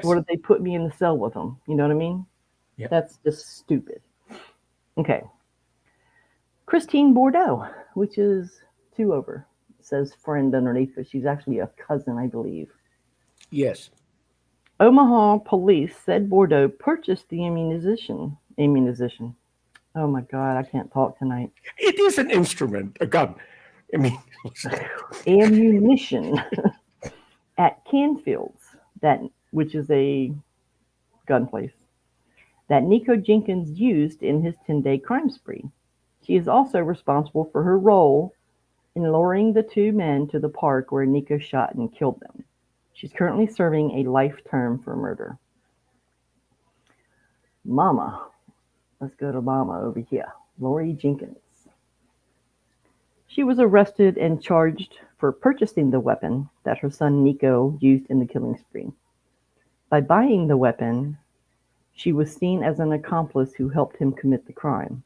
what Yes. if they put me in the cell with them? You know what I mean? Yeah. That's just stupid. Okay. Christine Bordeaux, which is two over. It says friend underneath, but she's actually a cousin, I believe. Yes. Omaha police said Bordeaux purchased the ammunition. Ammunition. Oh my God, I can't talk tonight. It is an instrument, a gun. I mean, Ammunition at Canfield's, that which is a gun place that Nikko Jenkins used in his 10-day crime spree. She is also responsible for her role in luring the two men to the park where Nikko shot and killed them. She's currently serving a life term for murder. Mama. Let's go to Mama over here. Lori Jenkins. She was arrested and charged for purchasing the weapon that her son Nikko used in the killing spree. By buying the weapon, she was seen as an accomplice who helped him commit the crime.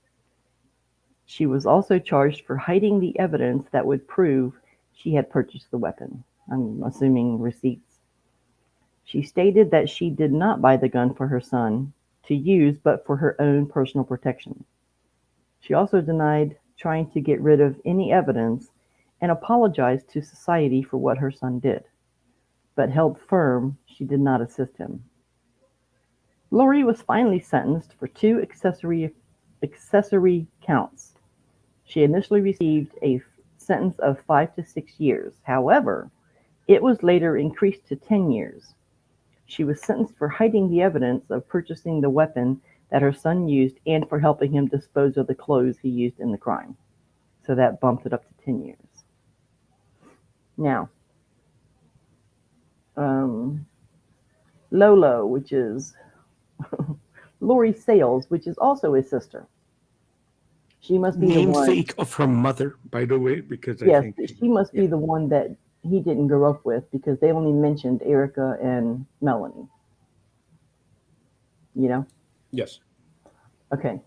She was also charged for hiding the evidence that would prove she had purchased the weapon. I'm assuming receipts. She stated that she did not buy the gun for her son to use, but for her own personal protection. She also denied trying to get rid of any evidence and apologized to society for what her son did, but held firm she did not assist him. Lori was finally sentenced for two accessory counts. She initially received a sentence of 5 to 6 years. However, it was later increased to 10 years. She was sentenced for hiding the evidence of purchasing the weapon that her son used and for helping him dispose of the clothes he used in the crime. So that bumped it up to 10 years. Now, Lolo, which is Lori Sales, which is also his sister. She must be the one. namesake of her mother, by the way, because I Yes, think she must be the one that he didn't grow up with because they only mentioned Erica and Melanie. You know? yes, Okay.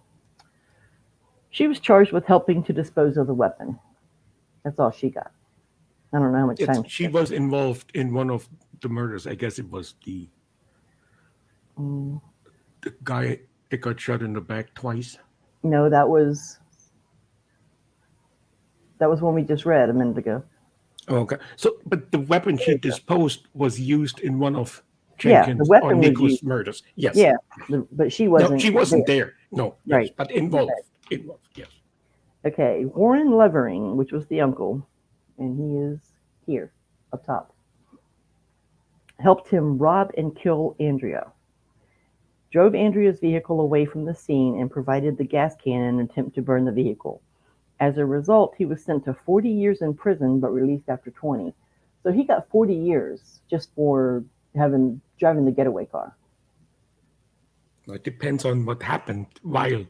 She was charged with helping to dispose of the weapon. That's all she got. I don't know how much time she was involved in one of the murders. I guess it was Mm, the guy that got shot in the back twice. no, that was one we just read a minute ago. Okay, so but the weapon she disposed was used in one of Yeah, the Jenkins or weapon was Nicholas used. murders. Yes, Yeah, but she no, wasn't she wasn't there. there. No, yes, Right. but Okay. involved. Yes, Okay. Warren Levering, which was the uncle, and he is here up top, helped him rob and kill Andrea, drove Andrea's vehicle away from the scene, and provided the gas can in an attempt to burn the vehicle. As a result, he was sent to 40 years in prison but released after 20. So he got 40 years just for driving the getaway car. it depends on what happened while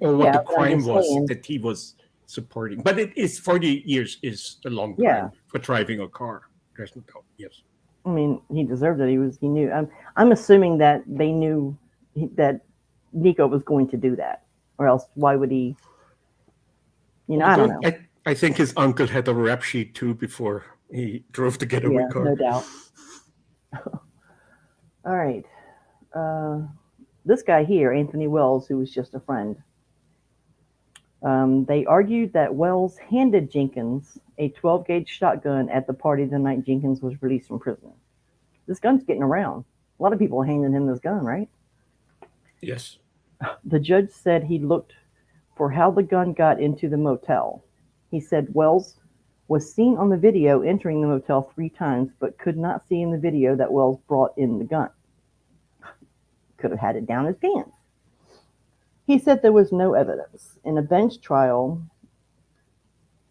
or what Yeah, the but I'm crime just was saying. that he was supporting. But it is 40 years is a long Yeah, time for driving a car. There's no doubt. Yes. I mean, he deserved it. He knew. I'm assuming that they knew that Nikko was going to do that, or else why would he? I don't know. I think his uncle had a rap sheet too before he drove the getaway car. No doubt. All right. This guy here, Anthony Wells, who was just a friend, they argued that Wells handed Jenkins a 12-gauge shotgun at the party the night Jenkins was released from prison. This gun's getting around. A lot of people handing him this gun, right? Yes. The judge said he looked for how the gun got into the motel. He said Wells was seen on the video entering the motel 3 times, but could not see in the video that Wells brought in the gun. Could have had it down his pants. He said there was no evidence. In a bench trial,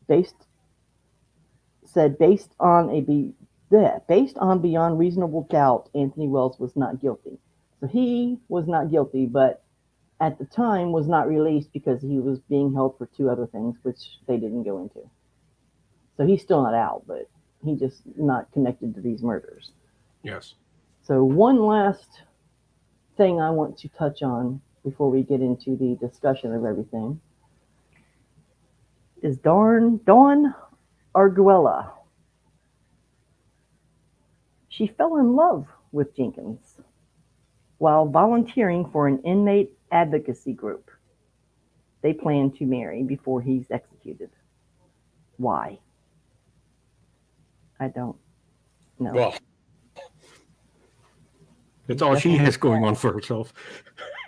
based on beyond reasonable doubt, Anthony Wells was not guilty. So he was not guilty, but at the time was not released because he was being held for 2 other things, which they didn't go into. So he's still not out, but he just not connected to these murders. Yes. So one last thing I want to touch on before we get into the discussion of everything is Dawn Arguella. She fell in love with Jenkins while volunteering for an inmate advocacy group. They plan to marry before he's executed. Why? I don't know. Well, that's all she has going on for herself.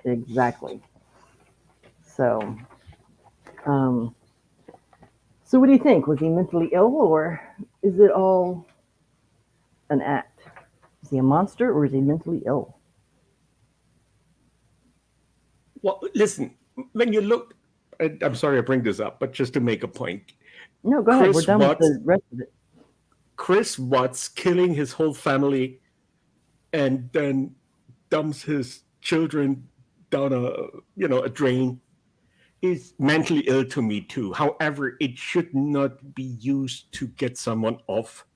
Exactly. So what do you think? Was he mentally ill, or is it all an act? Is he a monster, or is he mentally ill? Well, listen, when you look, I'm sorry I bring this up, but just to make a point. No, go ahead. We're done with the rest of it. Chris Watts killing his whole family and then dumps his children down a drain is mentally ill to me too. However, it should not be used to get someone off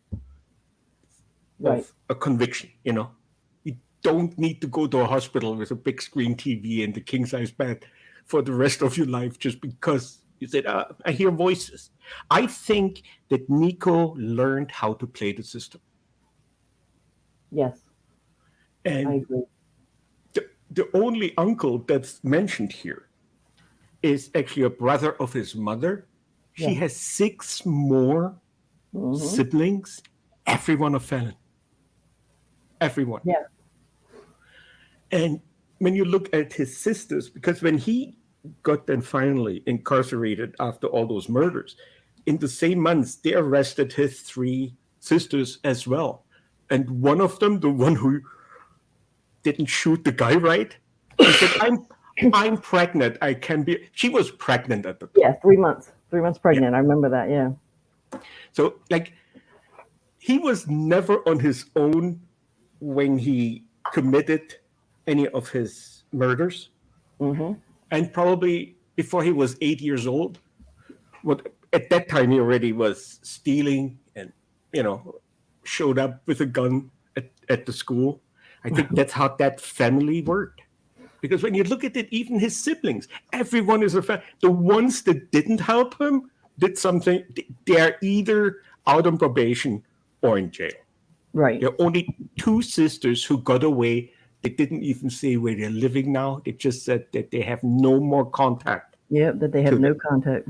of a conviction. You don't need to go to a hospital with a big screen TV and the king size bed for the rest of your life just because you said, I hear voices. I think that Nikko learned how to play the system. Yes. And I agree. The only uncle that's mentioned here is actually a brother of his mother. She has 6 more siblings, everyone a felon. Everyone. Yeah. And when you look at his sisters, because when he got then finally incarcerated after all those murders, in the same months, they arrested his 3 sisters as well. And one of them, the one who didn't shoot the guy right, he said, I'm pregnant. I can be. She was pregnant at the time. Yeah, 3 months. 3 months pregnant. Yeah. I remember that. Yeah. So, he was never on his own when he committed any of his murders. Mm-hmm. And probably before he was 8 years old, at that time he already was stealing and, showed up with a gun at the school. I think that's how that family worked. Because when you look at it, even his siblings, everyone is a fan. The ones that didn't help him did something. They're either out on probation or in jail. Right. There are only 2 sisters who got away. They didn't even say where they're living now. They just said that they have no more contact. Yeah, that they have no contact.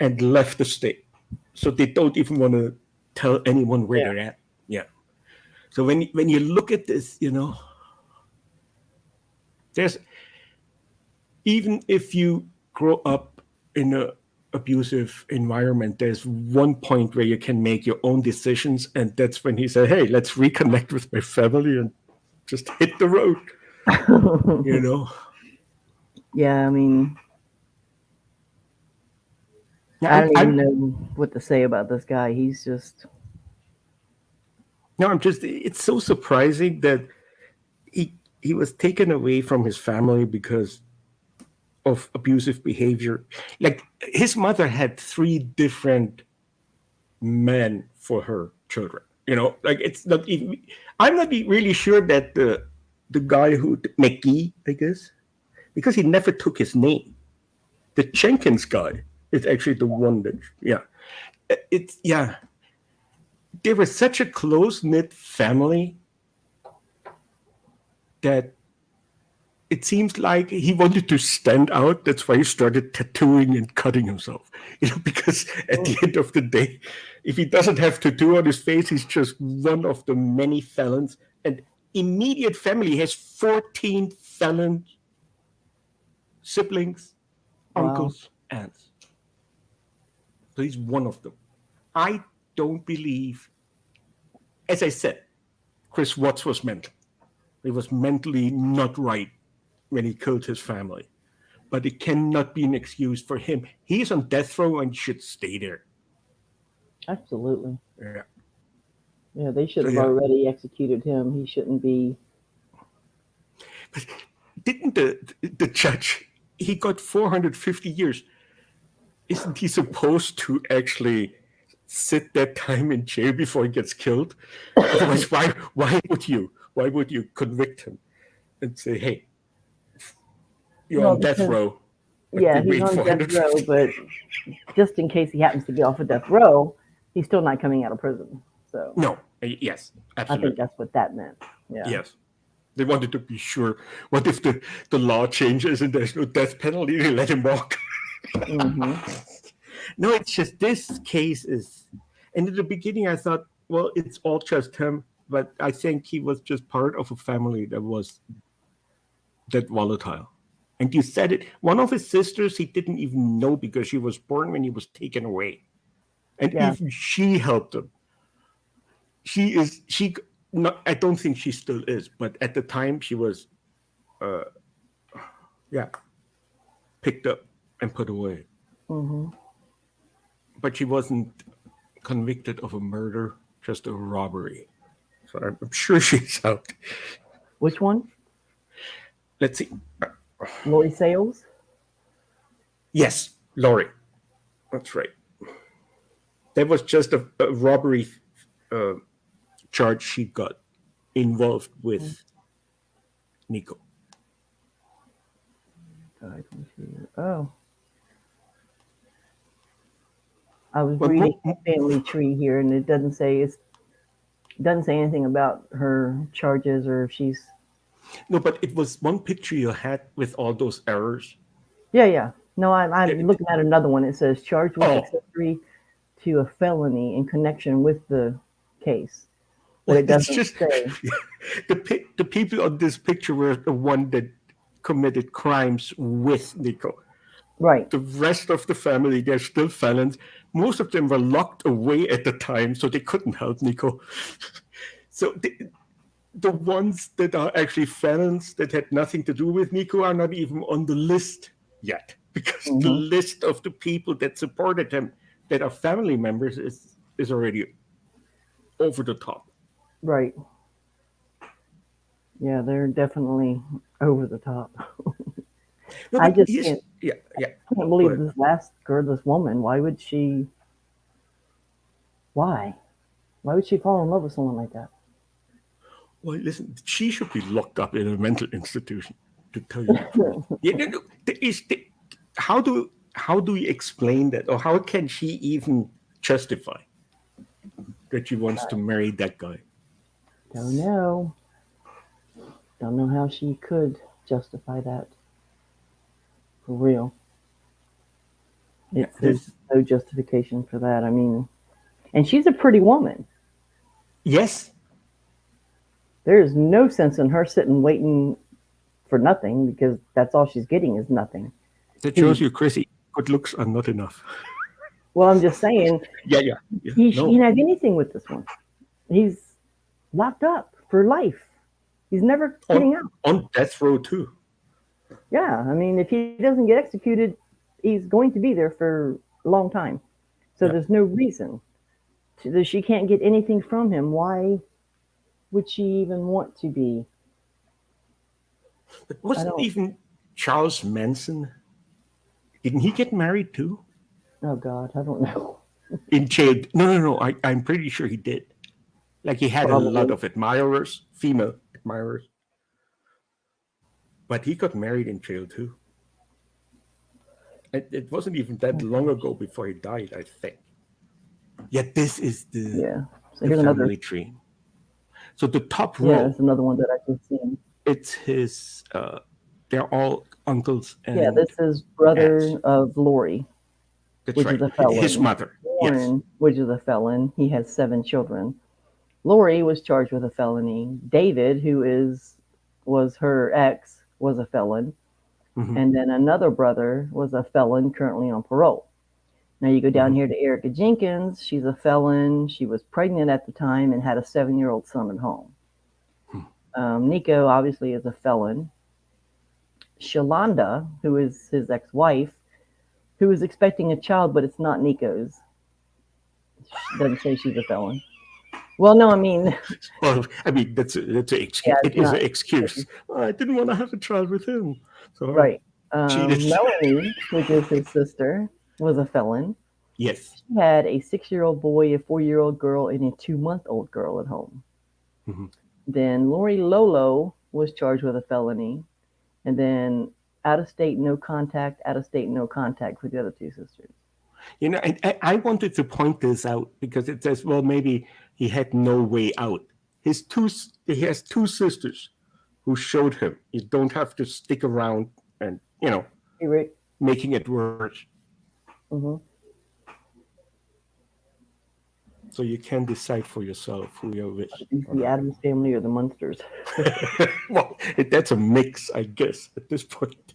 And left the state. So they don't even want to tell anyone where they're at. Yeah. So when you look at this, there's, even if you grow up in an abusive environment, there's one point where you can make your own decisions. And that's when he said, hey, let's reconnect with my family and just hit the road, Yeah, I mean, I don't even know what to say about this guy. He's just... No, it's so surprising that he was taken away from his family because of abusive behavior. His mother had 3 different men for her children. It's not even... I'm not really sure that the guy McGee, I guess, because he never took his name. The Jenkins guy, It's actually the one that, yeah. It's, yeah. They were such a close-knit family that it seems like he wanted to stand out. That's why he started tattooing and cutting himself. Because at the end of the day, if he doesn't have tattoo on his face, he's just one of the many felons. And immediate family has 14 felon siblings, uncles, aunts. So he's one of them. I don't believe, as I said, Chris Watts was mental. He was mentally not right when he killed his family. But it cannot be an excuse for him. He's on death row and should stay there. Absolutely. Yeah. Yeah, they should have already executed him. He shouldn't be. But didn't the judge, he got 450 years. Isn't he supposed to actually sit that time in jail before he gets killed? Otherwise, why would you convict him and say, hey, you're on death row? Yeah, he's on death row, but just in case he happens to get off of death row, he's still not coming out of prison. So no, yes, absolutely. I think that's what that meant. Yeah. Yes. They wanted to be sure. What if the law changes and there's no death penalty? They let him walk. Mm-hmm. No, it's just this case is. And in the beginning, I thought, well, it's all just him. But I think he was just part of a family that was that volatile. And you said it. One of his sisters, he didn't even know because she was born when he was taken away. And even she helped him. I don't think she still is, but at the time she was, picked up and put away. Mm-hmm. But she wasn't convicted of a murder, just a robbery. So I'm sure she's out. Which one? Let's see. Lori Sales? Yes, Lori. That's right. That was just a robbery charge she got involved with Nikko. Oh. I was reading the family tree here, and it doesn't say anything about her charges or if she's. No, but it was one picture you had with all those errors. Yeah. No, I'm looking at another one. It says charged with accessory to a felony in connection with the case. But it doesn't say. The people on this picture were the one that committed crimes with Nikko. Right. The rest of the family, they're still felons. Most of them were locked away at the time, so they couldn't help Nikko. So the ones that are actually felons that had nothing to do with Nikko are not even on the list yet, because the list of the people that supported him that are family members is already over the top. Right. Yeah, they're definitely over the top. No, I just can't believe this last girl, this woman. Why would she? Why would she fall in love with someone like that? Well, listen, she should be locked up in a mental institution, to tell you the truth. How do we explain that, or how can she even justify that she wants to marry that guy? Don't know how she could justify that. For real. There's no justification for that. I mean, and she's a pretty woman. Yes. There is no sense in her sitting waiting for nothing, because that's all she's getting is nothing. That shows you, Chrissy, good looks are not enough. Well, I'm just saying. Yeah. He can't have anything with this one. He's locked up for life. He's never getting out. On death row too. Yeah, I mean, if he doesn't get executed, he's going to be there for a long time. So there's no reason. She can't get anything from him. Why would she even want to be? But wasn't even Charles Manson? Didn't he get married too? Oh God, I don't know. In jail? No. I'm pretty sure he did. Like he had a lot of admirers, female admirers. But he got married in jail too. It wasn't even that long ago before he died, I think. Yet this is Yeah. So the here's another. family tree. So the top Yeah, row, it's another one that I just seen. it's his. They're all uncles Yeah, and this is aunts. brother of Lori, That's which right. is a His felon. mother. Yes. Warren, which is a felon. He has 7 children. Lori was charged with a felony. David, was her ex, was a felon. Hmm. And then another brother was a felon currently on parole. Now you go down Hmm. here to Erica Jenkins. She's a felon. She was pregnant at the time and had a 7-year-old son at home. Nikko obviously is a felon. Shalonda, who is his ex-wife, who is expecting a child, but it's not Nikko's. Doesn't say she's a felon. Well, no, I mean, Well, I mean that's an excuse. yeah, It it's is not an excuse. Oh, I didn't want to have a child with him, so I right. cheated. Melanie, which is his sister, was a felon. Yes. She had a 6-year-old boy, a 4-year-old girl, and a 2-month-old girl at home. Hmm. Then Lori Lolo was charged with a felony, and then out of state, no contact, out of state, no contact for the other 2 sisters. You know, I wanted to point this out because it says, well, maybe he had no way out. He has 2 sisters who showed him you don't have to stick around and Hey, Rick. making it worse. Mm-hmm. So you can decide for yourself who you're with. The Addams family or the Munsters. Well, that's a mix, I guess, at this point.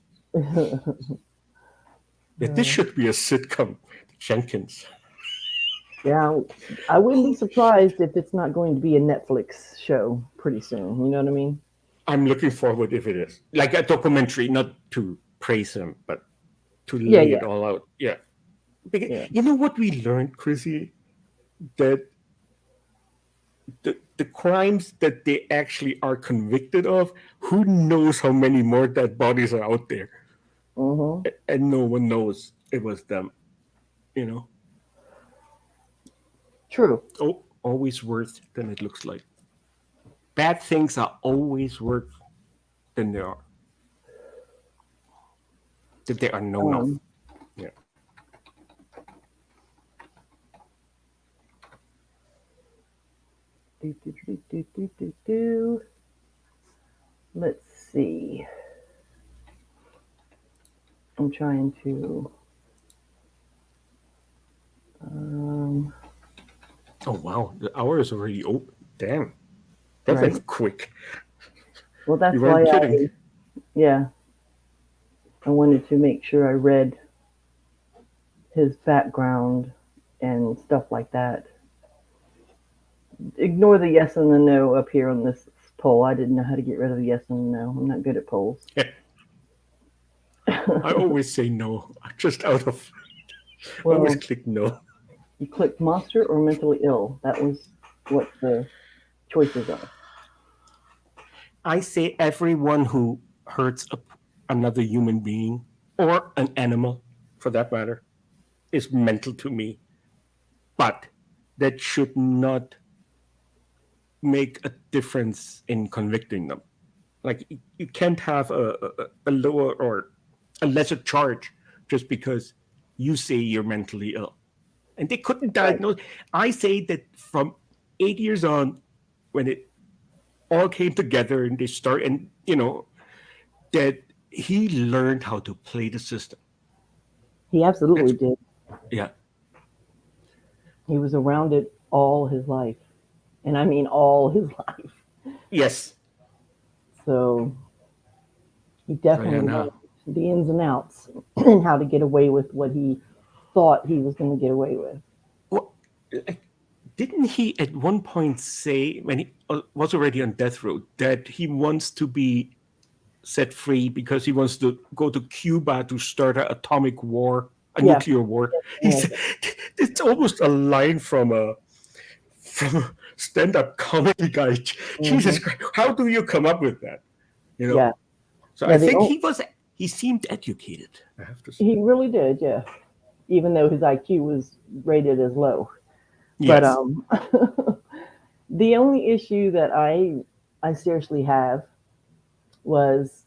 Yeah, this should be a sitcom, Jenkins. Yeah, I wouldn't be surprised if it's not going to be a Netflix show pretty soon. You know what I mean? I'm looking forward if it is. Like a documentary, not to praise him, but to Yeah, lay yeah. it all out. Yeah. Because, Yeah. you know what we learned, Chrissy? That the crimes that they actually are convicted of, who knows how many more dead bodies are out there? Mm-hmm. And no one knows it was them, you know? True. Oh, always worse than it looks like. Bad things are always worse than they are. That they are known of. Yeah. Let's see. I'm trying to. Oh wow, the hour is already open. Damn, that Right. went quick. Well, that's You why weren't kidding. yeah, I wanted to make sure I read his background and stuff like that. Ignore the yes and the no up here on this poll. I didn't know how to get rid of the yes and the no. I'm not good at polls. I always say no, just out of. I Well, always click no. you clicked monster or mentally ill. That was what the choices are. I say everyone who hurts another human being or an animal, for that matter, is mental to me. But that should not make a difference in convicting them. Like you can't have a lower or a lesser charge just because you say you're mentally ill. And they couldn't diagnose. I say that from 8 years on, when it all came together and they start, and that he learned how to play the system. He absolutely did. Yeah. He was around it all his life. And I mean all his life. Yes. So he definitely now, learned the ins and outs and how to get away with what he thought he was going to get away with. well, didn't he at one point say, when he was already on death row, that he wants to be set free because he wants to go to Cuba to start an atomic war, a nuclear war? Yeah. It's almost a line from a stand-up comedy guy. Jesus Christ, how do you come up with that? Yeah. So Yeah, I think he seemed educated, I have to say. He really did, yeah. Even though his IQ was rated as low. Yes. But the only issue that I seriously have was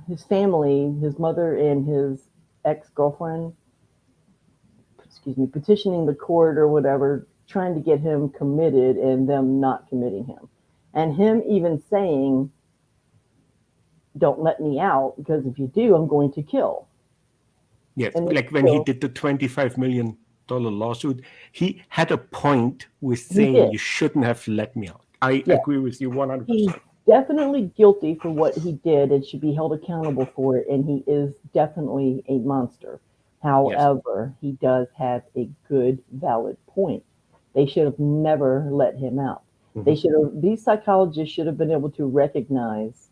his family, his mother and his ex-girlfriend, petitioning the court or whatever, trying to get him committed and them not committing him. And him even saying, don't let me out, because if you do, I'm going to kill. Yes, And like when he did the $25 million lawsuit, he had a point with saying you shouldn't have let me out. I agree with you 100%. He's definitely guilty for what he did and should be held accountable for it, and he is definitely a monster. However, he does have a good, valid point. They should have never let him out. These psychologists should have been able to recognize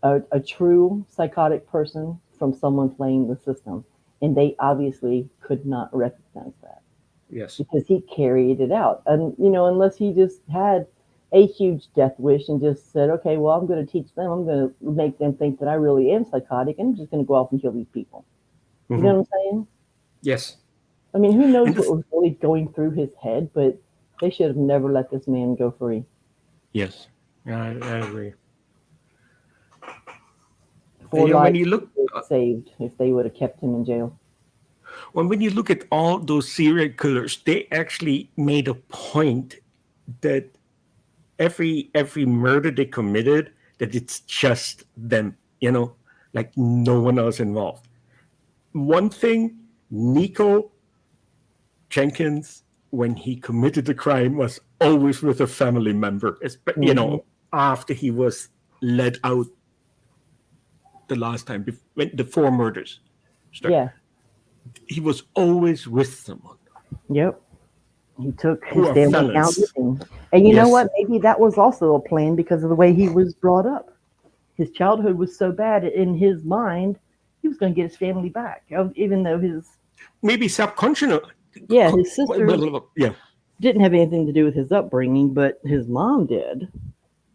a true psychotic person from someone playing the system, and they obviously could not recognize that. Yes, because he carried it out, and unless he just had a huge death wish and just said, okay, well, I'm going to teach them, I'm going to make them think that I really am psychotic, and I'm just going to go off and kill these people. You know what I'm saying? Yes. I mean, who knows what was really going through his head, but they should have never let this man go free. Yes, I agree. When you look saved if they would have kept him in jail. Well, when you look at all those serial killers, they actually made a point that every murder they committed, that it's just them, like no one else involved. One thing, Nikko Jenkins, when he committed the crime, was always with a family member, after he was let out the last time, when the 4 murders started. Yeah. He was always with someone. Yep. He took his family out with him. And you know what? Maybe that was also a plan because of the way he was brought up. His childhood was so bad in his mind, he was going to get his family back, even though his... Maybe subconscious. Yeah, his sister didn't have anything to do with his upbringing, but his mom did.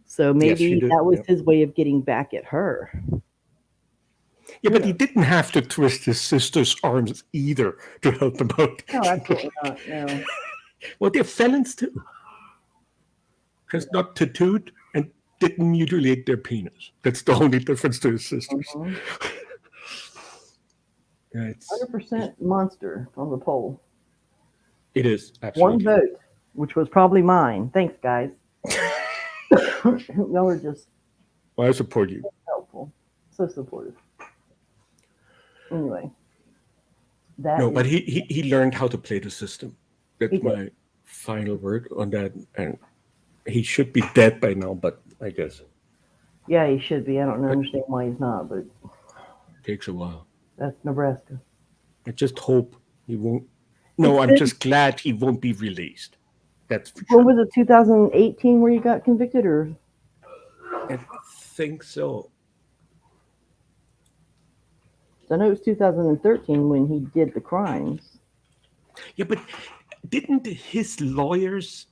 So maybe that was his way of getting back at her. Yeah, but he didn't have to twist his sister's arms either to help him out. No, absolutely not. No. Well, they're felons too. Because not tattooed and didn't mutilate their penis. That's the only difference to his sisters. It's 100% monster on the poll. It is, absolutely. 1 vote, which was probably mine. Thanks, guys. Y'all are just... Well, I support you. Helpful. So supportive. Anyway. But he learned how to play the system. That's my final word on that. And he should be dead by now, but I guess. Yeah, he should be. I don't understand why he's not, but... It takes a while. That's Nebraska. I just hope he won't... No, I'm just glad he won't be released. That's for sure. When was it, 2018 where you got convicted, or? I think so. I know it was 2013 when he did the crimes. Yeah, but didn't his lawyers...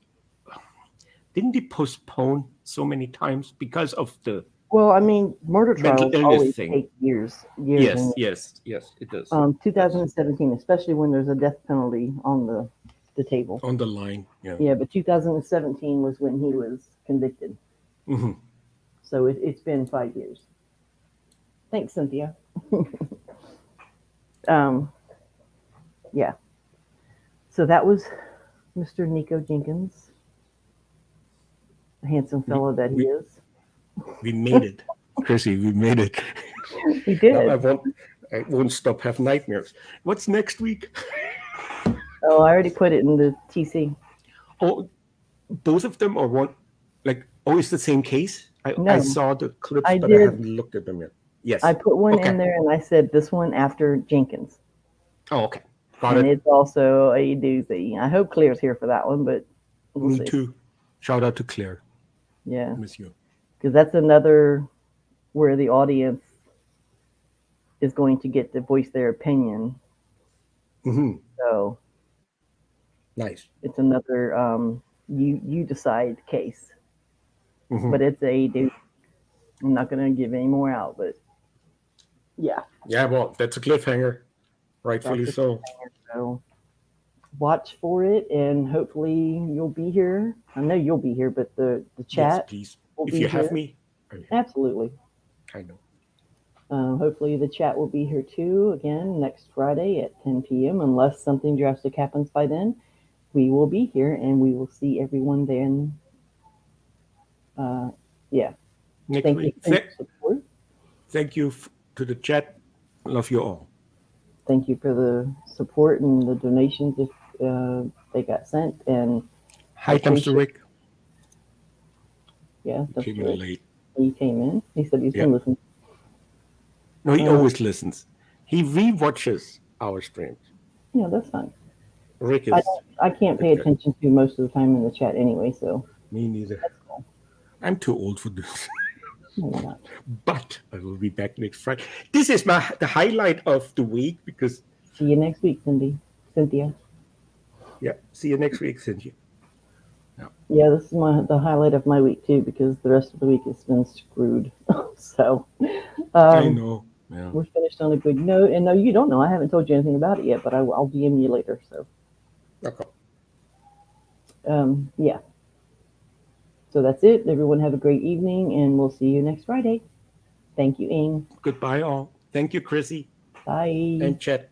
Didn't he postpone so many times because of the... Well, I mean, murder trials always take years. Yes, it does. 2017, especially when there's a death penalty on the table. On the line, yeah. Yeah, but 2017 was when he was convicted. Mm-hmm. So it's been 5 years. Thanks, Cynthia. Yeah. So that was Mr. Nikko Jenkins, the handsome fellow that he is. We made it, Chrissy. We made it. We did. I won't stop having nightmares. What's next week? Oh, I already put it in the TC. Oh, both of them, or one? Like, it's the same case? I saw the clips, but I haven't looked at them yet. Yes. I put one in there, and I said this one after Jenkins. Oh, okay. Got it. It's also a doozy. I hope Claire's here for that one, but we'll see. Too. Shout out to Claire. Yeah. Miss you. Because that's another where the audience is going to get to voice their opinion. Mm-hmm. So nice. It's another you decide case. Mm-hmm. But it's a dude. I'm not going to give any more out, but yeah. Yeah, well, that's a cliffhanger. Rightfully so. So watch for it, and hopefully you'll be here. I know you'll be here, but the chat. Yes, please. If you have me. Absolutely. I know. Hopefully the chat will be here too again next Friday at 10 p.m. Unless something drastic happens by then, we will be here and we will see everyone then. Yeah. Next Thank week. you for your support. Thank you to the chat. Love you all. Thank you for the support and the donations if they got sent. And Hi, Dumpster Rick. Yeah, Came in late. He came in. He said he's been listening. No, he always listens. He re-watches our streams. Yeah, that's fine. Rick is. I can't pay attention to most of the time in the chat anyway, so. Me neither. That's cool. I'm too old for this. No, you're not. But I will be back next Friday. This is the highlight of the week because. See you next week, Cynthia. Yeah, see you next week, Cynthia. Yeah, this is the highlight of my week too because the rest of the week has been screwed. So. I know. Yeah. We're finished on a good note. And no, you don't know. I haven't told you anything about it yet, but I'll DM you later. So. Okay. Yeah. So that's it. Everyone have a great evening, and we'll see you next Friday. Thank you, Ing. Goodbye, all. Thank you, Chrissy. Bye. And chat.